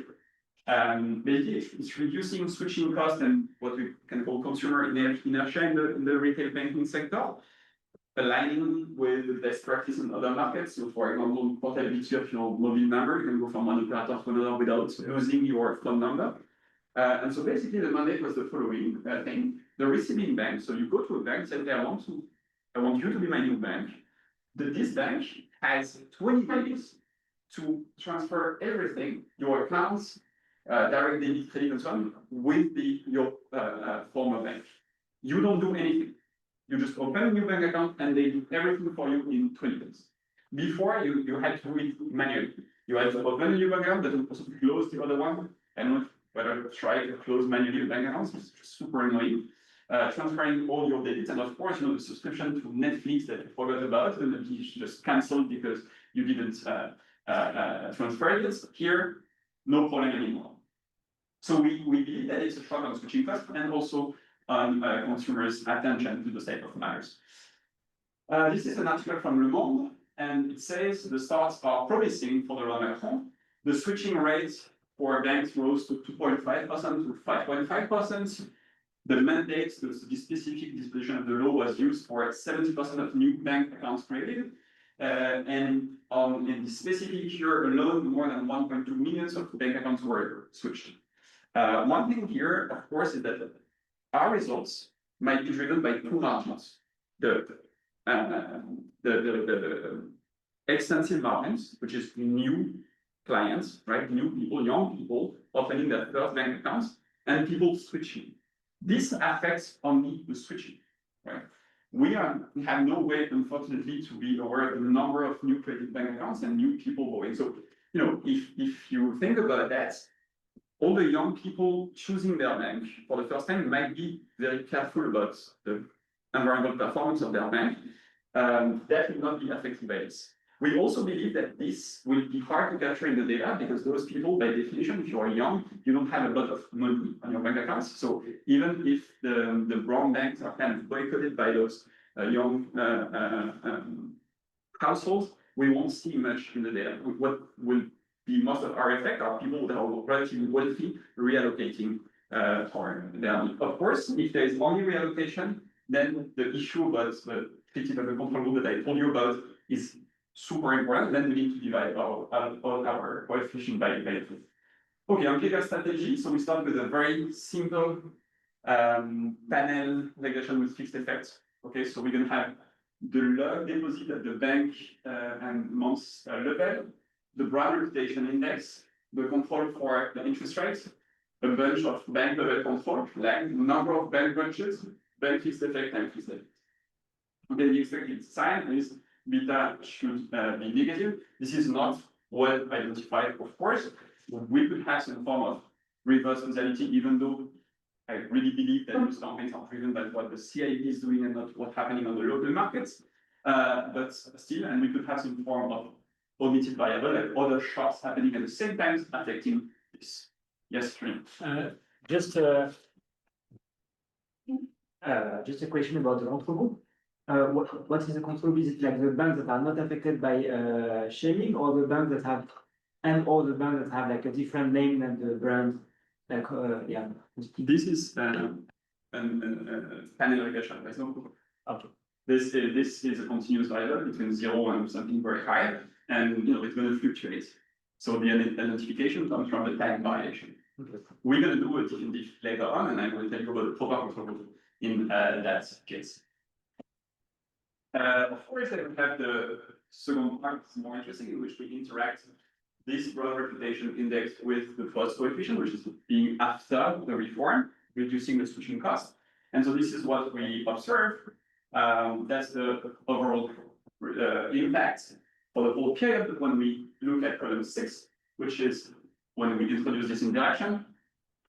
Basically, it's reducing switching costs and what we can call consumer inertia in the retail banking sector, aligning with the best practice in other markets. So, for example, portability of your mobile number, you can go from one operator to another without losing your phone number. And so basically, the mandate was the following thing: the receiving bank. So you go to a bank, say, I want you to be my new bank. This bank has 20 days to transfer everything, your accounts, direct debit, credit, and so on, with your former bank. You don't do anything. You just open a new bank account, and they do everything for you in 20 days. Before, you had to do it manually. You had to open a new bank account, but also close the other one. And whether try to close manually bank accounts is just super annoying. Transferring all your debits, and of course, the subscription to Netflix that you forgot about, and you just canceled because you didn't transfer it. Here, no problem anymore. So we believe that it's a shock on switching costs and also on consumers' attention to the type of matters. This is an article from Le Monde, and it says the starts are promising for the Loi Macron. The switching rate for banks rose to 2.5% to 5.5%. The mandate, so the specific disposition of the law was used for 70% of new bank accounts created. And in the specific year alone, more than 1.2 million of bank accounts were switched. One thing here, of course, is that our results might be driven by two margins. The extensive margins, which is new clients, right? New people, young people opening their first bank accounts, and people switching. This affects only the switching, right? We have no way, unfortunately, to be aware of the number of new created bank accounts and new people going. So, if you think about that, all the young people choosing their bank for the first time might be very careful about the environmental performance of their bank. That will not be affected by this. We also believe that this will be hard to capture in the data because those people, by definition, if you are young, you don't have a lot of money on your bank accounts. So even if the brown banks are kind of boycotted by those young households, we won't see much in the data. What will be most of our effect are people that are relatively wealthy reallocating for their need. Of course, if there is only reallocation, then the issue about the fitting of the control rule that I told you about is super important. Then we need to divide our coefficient by 2. Okay, on clear strategy. So we start with a very simple panel regression with fixed effects. Okay, so we're going to have the log deposit at the bank and months level, the brown rotation index, the control for the interest rates, a bunch of bank level control, like number of bank branches, bank fixed effect, and fixed effect. Okay, the expected sign is beta should be negative. This is not well identified, of course. We could have some form of reverse causality, even though I really believe that those campaigns are driven by what the CIB is doing and not what's happening on the local markets. But still, and we could have some form of omitted variable, like other shocks happening at the same time affecting this. Yes, Just a question about the control group. What is the control group? Is it like the banks that are not affected by shaming, or the banks that have, all the banks that have like a different name than the brand? Like, yeah. This is panel regression. There's no proof. Okay. This is a continuous variable between 0 and something very high, and it's going to fluctuate. So the identification comes from the time variation. Okay. We're going to do a different diff later on, and I'm going to tell you about the proper control group in that case. Of course, I will have the second part, it's more interesting, in which we interact this broad reputation index with the first coefficient, which is being after the reform, reducing the switching cost. And so this is what we observe. That's the overall impact for the whole period. But when we look at column 6, which is when we introduce this interaction,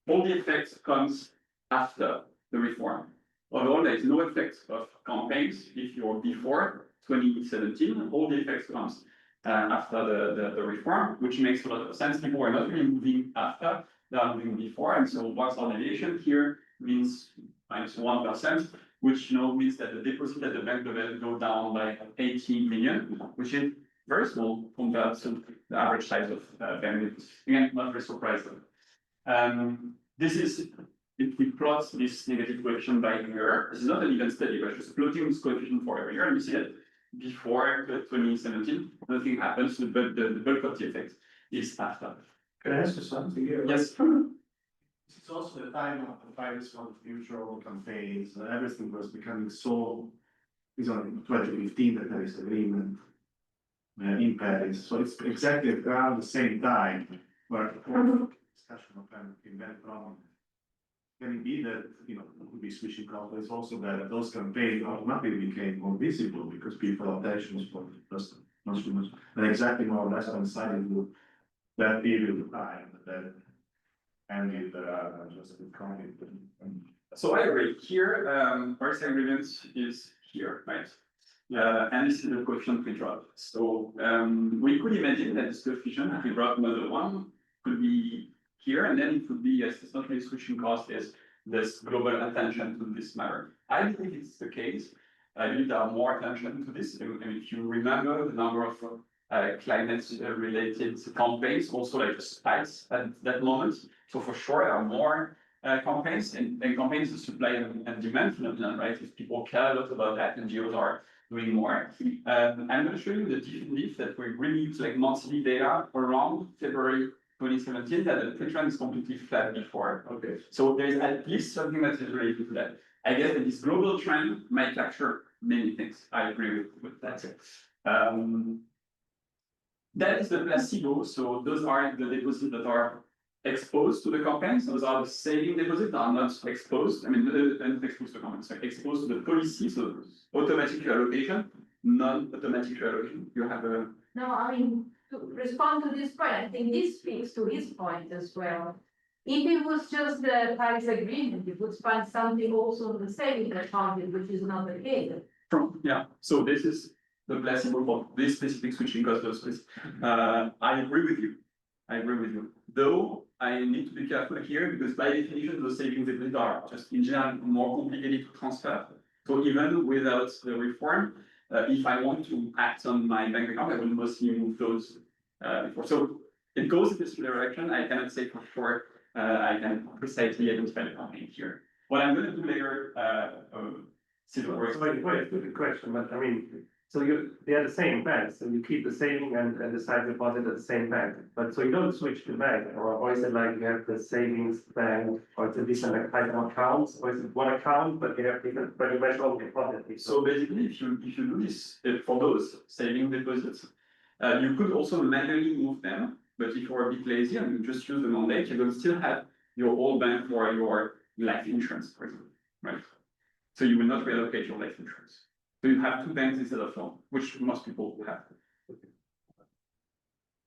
all the effects comes after the reform. Overall, there is no effect of campaigns if you're before 2017. All the effects comes after the reform, which makes a lot of sense. People are not really moving after, they are moving before. And so one-standard deviation here means minus 1%, which means that the deposit at the bank level go down by 18 million, which is very small compared to the average size of bank. Again, not very surprising. This is if we plot this negative coefficient by year. This is not an even study, we're just plotting this coefficient for every year, and you see that before 2017, nothing happens, but the bulk of the effect is after. Can I ask you something here? Yes. It's also the time of the Fridays for the Future campaigns, everything was becoming so, it's on 2015 that there is agreement in Paris. So it's exactly around the same time where discussion of invent problem. Can it be that, could be switching costs, but it's also that those campaigns automatically became more visible because people attention for just consumers, and exactly more or less coinciding with that period of time that ended just with COVID. So I agree. Here, Paris agreement is here, right? And this is the coefficient we drop. So we could imagine that this coefficient, if we drop another one, could be here, and then it could be, yes, it's not really switching cost, is this global attention to this matter. I believe it's the case. I believe there are more attention to this. And if you remember the number of climate-related campaigns, also like spikes at that moment. So for sure, there are more campaigns, and campaigns is supply and demand phenomenon, right? If people care a lot about that, NGOs are doing more. I'm going to show you the different leaf that we really use like monthly data around February 2017, that the pre-trend is completely flat before. Okay. So there is at least something that is related to that. I guess that this global trend might capture many things. I agree with that. That is the placebo. So those are the deposits that are exposed to the campaigns. Those are the saving deposits that are not exposed. I mean, not exposed to the campaigns, sorry, exposed to the policy. So automatic allocation, non-automatic allocation. You have a. No, I mean, to respond to this point, I think this speaks to his point as well. If it was just the Paris Agreement, you would find something also in the savings account, which is not the case. Yeah, so this is the placebo for this specific switching cost of space. I agree with you. I agree with you. Though I need to be careful here because by definition, those savings deposits are just in general more complicated to transfer. So even without the reform, if I want to act on my bank account, I will mostly move those before. So it goes in this direction. I cannot say for sure. I can precisely identify the company here. What I'm going to do later, Wait, good question, but I mean, so they are the same bank, so you keep the saving and the sight deposit at the same bank, but so you don't switch to bank, or is it like you have the savings bank, or it's a different type of accounts, or is it one account, but you have different, but you measure all the deposit? So basically, if you do this for those saving deposits, you could also manually move them. But if you're a bit lazy and you just use the mandate, you will still have your old bank for your life insurance, for example, right? So you will not reallocate your life insurance. So you have two banks instead of one, which most people have.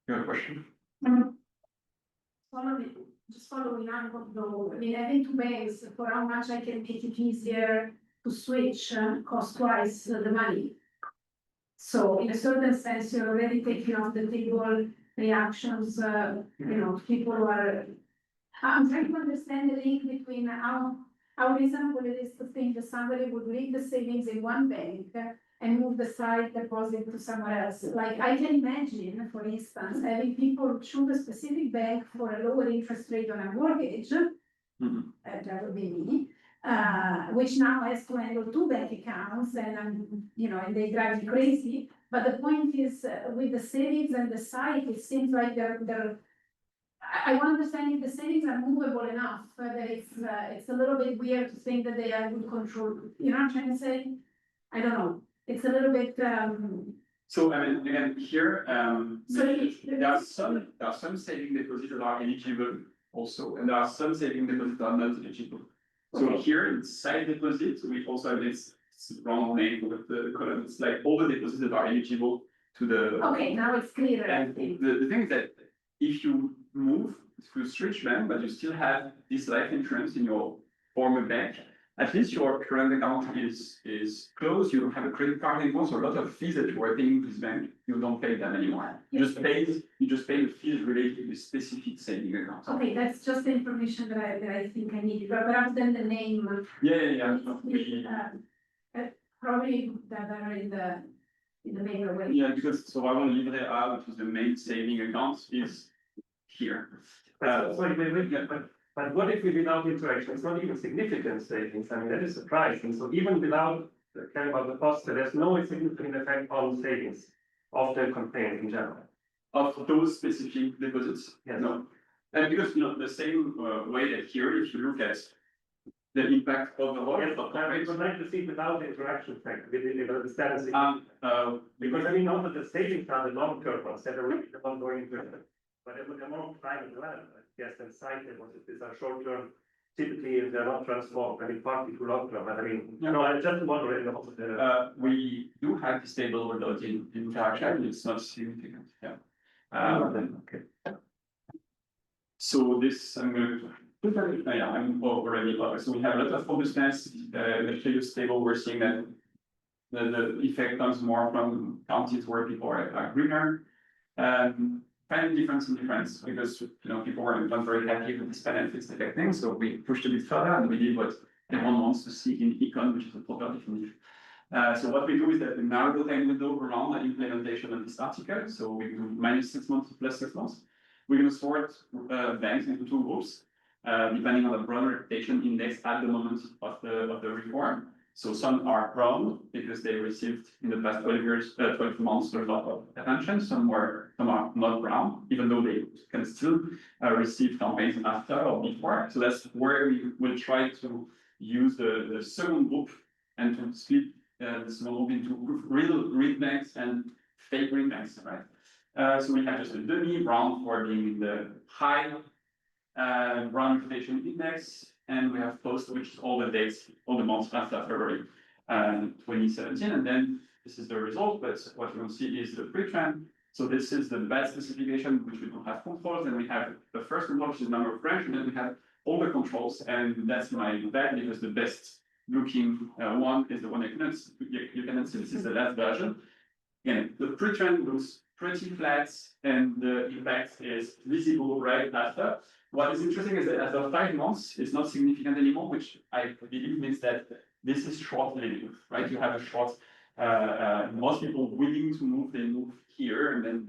You have a question? Just following up on the, I mean, having two banks for how much I can make it easier to switch cost twice the money. So in a certain sense, you're already taking off the table reactions, people who are, I'm trying to understand the link between how reasonable it is to think that somebody would leave the savings in one bank and move the side deposit to somewhere else. Like I can imagine, for instance, having people choose a specific bank for a lower interest rate on a mortgage, that would be me, which now has to handle two bank accounts and they drive me crazy. But the point is, with the savings and the site, it seems like I want to understand if the savings are movable enough, that it's a little bit weird to think that they are good control. You know what I'm trying to say? I don't know. It's a little bit. So I mean, again, here, there are some saving deposits that are eligible also, and there are some saving deposits that are not eligible. So here in side deposits, we also have this wrong name with the column. It's like all the deposits that are eligible to the. Okay, now it's clearer. And the thing is that if you move to switch them, but you still have this life insurance in your former bank, at least your current account is closed. You don't have a credit card anymore, so a lot of fees that you were paying to this bank, you don't pay them anymore. You just pay the fees related to specific saving accounts. Okay, that's just the information that I think I needed, but perhaps then the name. Yeah. Probably that are in the main way. Yeah, because so I want to leave it out, which is the main saving account, is here. But what if we without interaction, it's not even significant savings, I mean, that is surprising, so even without caring about the cost, there's no significant effect on savings of the campaign in general. Of those specific deposits? Yes. No. And because, the same way that here, if you look at the impact of the whole. Yes, but I would like to see without the interaction effect, with the status. Because I mean, not that the savings are the long-term ones, that are really the one going into it. But they're more private development, yes, and site deposits, these are short-term, typically they're not transformed, I mean, partly to long-term, but I mean, I just wondering about the. We do have this table without interaction, it's not significant, yeah. Okay. So this, I'm going to. Yeah, I'm already, so we have a lot of robustness, the previous table, we're seeing that the effect comes more from counties where people are greener. Finding difference in difference, because people were not very happy with this benefits affecting, so we pushed a bit further and we did what everyone wants to see in econ, which is a proper definition. So what we do is that we narrow the time window around the implementation of this article, so we do -6 months to +6 months. We're going to sort banks into two groups. depending on the brown reputation index at the moment of the reform. So some are brown because they received in the past 12 months a lot of attention. Some are not brown, even though they can still receive campaigns after or before. So that's where we will try to use the second group and to split the second group into real green banks and fake green banks, right? So we have just a dummy brown for being in the high brown reputation index, and we have post, which is all the dates, all the months after February 2017, and then this is the result. But what you will see is the pre-trend. So this is the bad specification, which we don't have controls, and we have the first control, which is number of branch, and then we have all the controls, and that's my bad because the best looking one is the one you cannot see. This is the last version. Again, the pre-trend looks pretty flat, and the impact is visible right after. What is interesting is that after 5 months, it's not significant anymore, which I believe means that this is short living, right? You have a short, most people willing to move, they move here, and then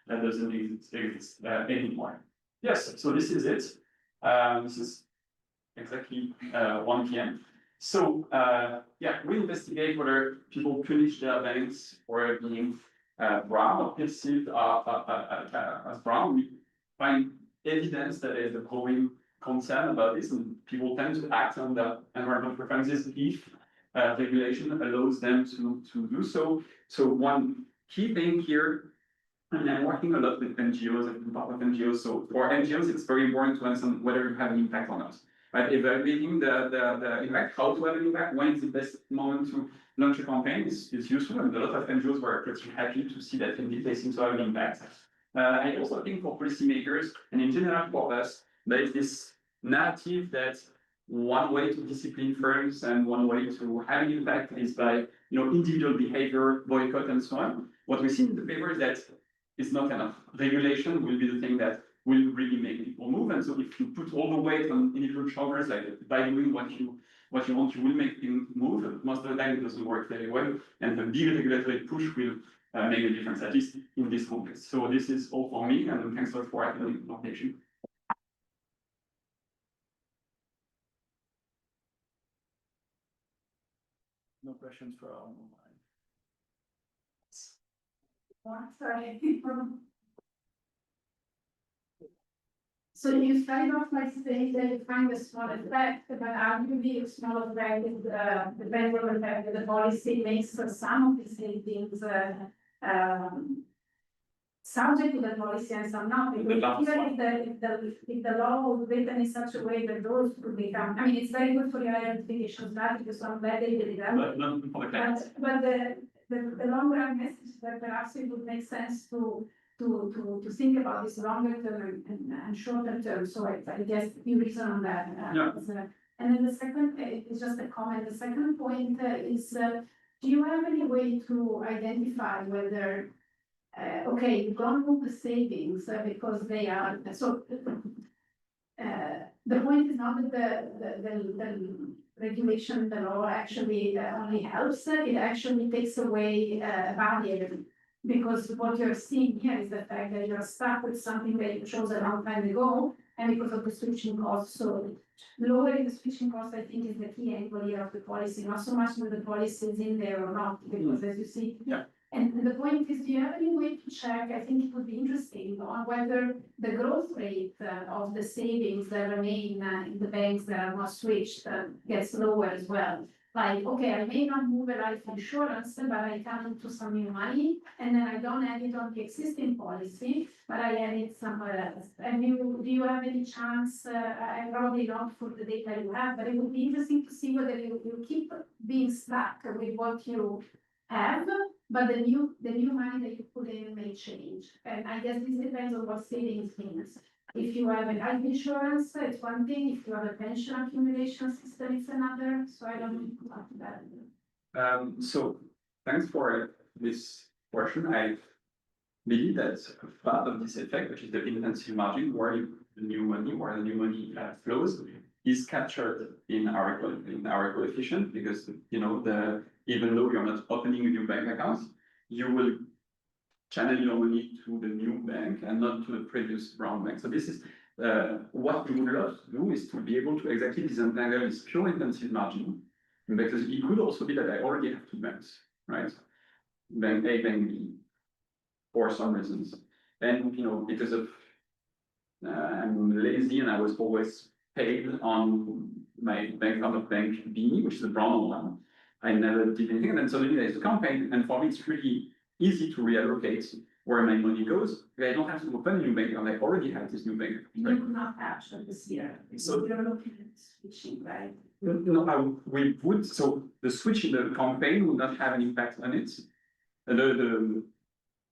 that doesn't exist anymore. Yes, so this is it. This is exactly 1 p.m. So yeah, we investigate whether people punish their banks for being brown or perceived as brown. We find evidence that there is a growing concern about this, and people tend to act on their environmental preferences if regulation allows them to do so. So one key thing here, and I'm working a lot with NGOs, I've been part of NGOs. So for NGOs, it's very important to understand whether you have an impact or not. Right? Evaluating the impact, how to have an impact, when is the best moment to launch a campaign is useful, and a lot of NGOs were pretty happy to see that indeed they seem to have an impact. I also think for policymakers, and in general for us, there is this narrative that one way to discipline firms and one way to have an impact is by individual behavior, boycott, and so on. What we see in the paper is that it's not enough. Regulation will be the thing that will really make people move. And so if you put all the weight on individual shoulders, like by doing what you want, you will make things move. Most of the time it doesn't work very well, and the big regulatory push will make a difference, at least in this context. So this is all for me, and thanks a lot for having the attention. No questions for our online. Sorry. So you started off by saying that you find a small effect, but arguably a small effect is depends on the fact that the policy makes some of the savings subject to the policy and some not. Because even if the law was written in such a way that those could become, I mean, it's very good for your identification strategy, so I'm glad they did it. But the long run message that perhaps it would make sense to think about this longer term and shorter term. So I guess you reason on that. And then the second is just a comment. The second point is, do you have any way to identify whether, okay, you don't move the savings because they are, so the point is not that the regulation, the law actually only helps, it actually takes away value. Because what you're seeing here is the fact that you're stuck with something that you chose a long time ago, and because of the switching costs. So lowering the switching cost, I think, is the key angle here of the policy, not so much whether the policy is in there or not, because as you see. Yeah. And the point is, do you have any way to check? I think it would be interesting on whether the growth rate of the savings that remain in the banks that are not switched gets lower as well. Like, okay, I may not move a life insurance, but I come into some new money, and then I don't add it on the existing policy, but I add it somewhere else. And do you have any chance? I probably not for the data you have, but it would be interesting to see whether you keep being stuck with what you have, but the new money that you put in may change. And I guess this depends on what savings means. If you have a life insurance, it's one thing. If you have a pension accumulation system, it's another. So I don't know about that. So thanks for this question. I believe that part of this effect, which is the intensive margin, where the new money flows, is captured in our coefficient, because even though you're not opening a new bank account, you will channel your money to the new bank and not to the previous brown bank. So this is what we would love to do is to be able to exactly disentangle this pure intensive margin, because it could also be that I already have two banks, right? Bank A, bank B, for some reasons. And, you know, because of, I'm lazy and I was always paid on my bank account of bank B, which is the brown one. I never did anything, and then suddenly there's a campaign, and for me, it's really easy to reallocate where my money goes. I don't have to open a new bank account, I already have this new bank account. You Right? could not capture this year, So- so you're looking at switching, right? No, we would, so the switch in the campaign would not have an impact on it. The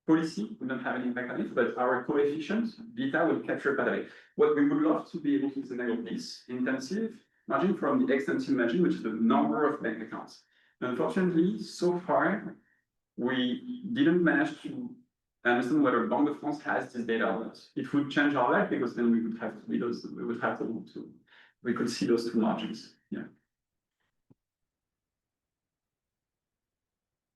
policy would not have an impact on it, but our coefficient, beta, will capture part of it. What we would love to be able to distinguish this intensive margin from the extensive margin, which is the number of bank accounts. Unfortunately, so far, we didn't manage to understand whether Banque de France has this data or not. It would change our life because then we would have to be those, we could see those two margins, yeah.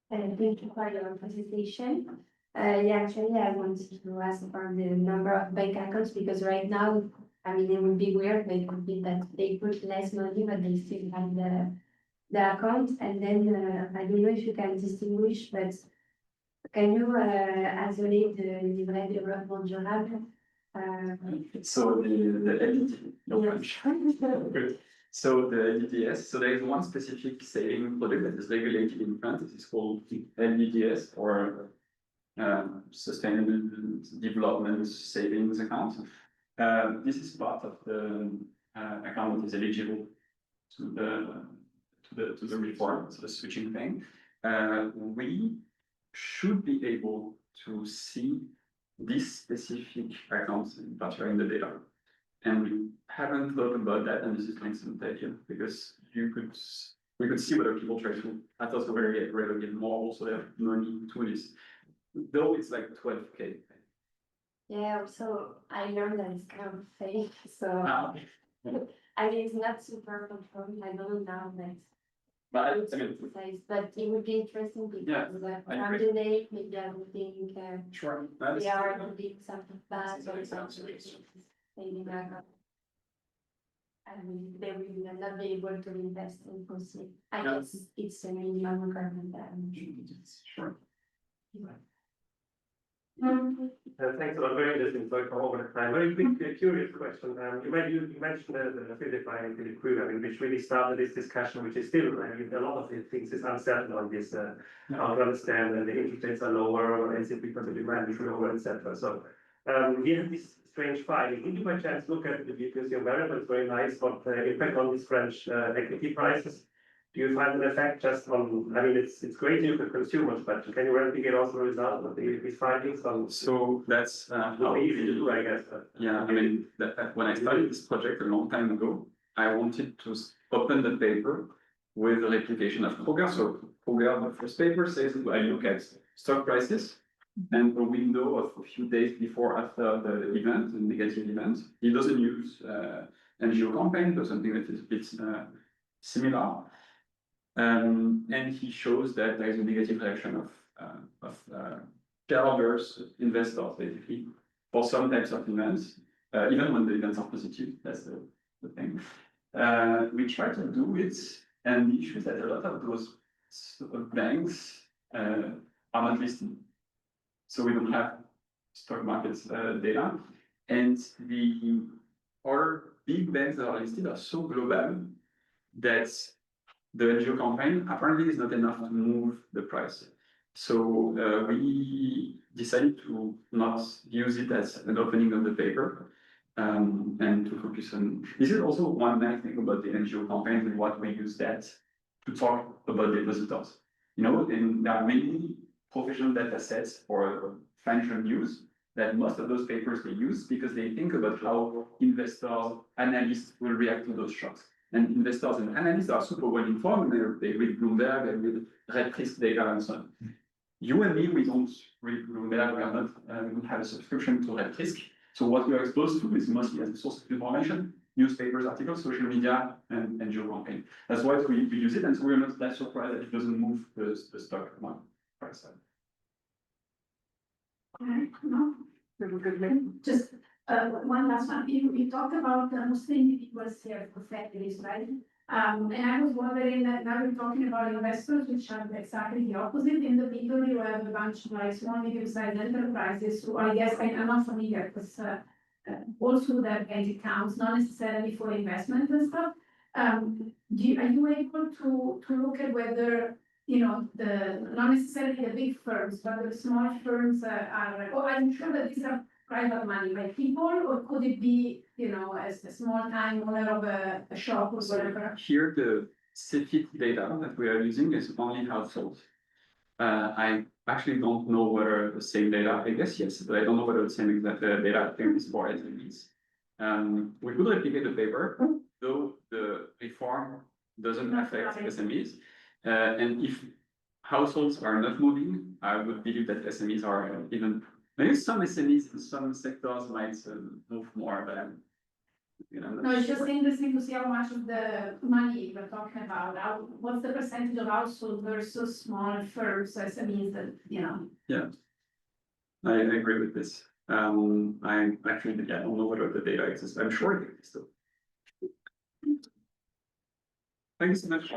Thank you for your presentation. Yeah, actually, I wanted to ask about the number of bank accounts, because right now, I mean, it would be weird, but it could be that they put less money, but they still have the account. And then, I don't know if you can distinguish, but can you isolate the livret développement durable? So the LDD, no French. Good. So the LDDS, so there is one specific saving product that is regulated in France. It is called LDDS, or Sustainable Development Savings Account. This is part of the account that is eligible to the reform, so the switching thing. We should be able to see this specific account in particular in the data. And we haven't thought about that, and this is an excellent idea, because we could see whether people try to, I thought we were get more, also they have money to this. Though it's like 12K. Yeah, also, I learned that it's kind of fake, so Okay. I mean, it's not super controlled. I don't know that. But I mean, But it would be interesting because Yeah, I from agree. the name, maybe I would think sure. they are doing something bad or That's something. absolutely. Maybe not. I mean, they will not be able to invest in proceed. I Yeah. guess it's a minimum requirement. Sure. Thanks a lot, very interesting, so I come over the time, very quick, curious question, you mentioned the Philip line in the crew, I mean, which really started this discussion, which is still, I mean, a lot of the things is uncertain on this, how to understand, the interest rates are lower, or is it because the demand is lower, etc. So, we have this strange finding, did you by chance look at the because your variable is very nice, but impact on these French equity prices? Do you find an effect just on, I mean, it's great to look at consumers, but can you replicate also the result of these findings on? So that's Not easy to do, I guess, but. yeah, I mean, when I started this project a long time ago, I wanted to open the paper with a replication of Kroger. So Kroger, the first paper says, I look at stock prices and a window of a few days before, after the event, the negative event. He doesn't use NGO campaign, but something that is a bit similar. And he shows that there is a negative reaction of shareholders, investors, basically, for some types of events, even when the events are positive. That's the thing. We try to do it, and the issue is that a lot of those banks are not listed. So we don't have stock markets data, and the other big banks that are listed are so global that the NGO campaign apparently is not enough to move the price. So we decided to not use it as an opening of the paper, and to focus on. This is also one nice thing about the NGO campaign and what we use that to talk about depositors. You know, and there are many professional data sets for financial news that most of those papers they use because they think about how investors, analysts will react to those shocks. And investors and analysts are super well informed. They read Bloomberg, they read red risk data and so on. You and me, we don't read Bloomberg. We are not. We don't have a subscription to red risk. So what we are exposed to is mostly as a source of information: newspapers, articles, social media, and NGO campaign. That's why we use it, and so we're not that surprised that it doesn't move the stock market price. No, Have a good day. just One last one, you talked about mostly individuals here for families, right? And I was wondering that now you're talking about investors, which are exactly the opposite. In the middle, you have a bunch of like small, medium-sized enterprises who I guess I'm not familiar because also their bank accounts, not necessarily for investment and stuff. Are you able to look at whether, you know, not necessarily the big firms, but the small firms are, or I'm sure that these are private money by people, or could it be, you know, as a small time owner of a shop or whatever? Here, the CFIT data that we are using is only households. I actually don't know whether the same data, I guess yes, but I don't know whether the same exact data I think is for SMEs. We could replicate the paper, though the reform doesn't affect SMEs. And if households are not moving, I would believe that SMEs are even, maybe some SMEs in some sectors might move more, but you know. No, it's just interesting to see how much of the money we're talking about, what's the percentage of household versus small firms, SMEs that, you know. Yeah, I agree with this. I actually, I don't know whether the data exists. I'm sure it exists though. Thank you so much.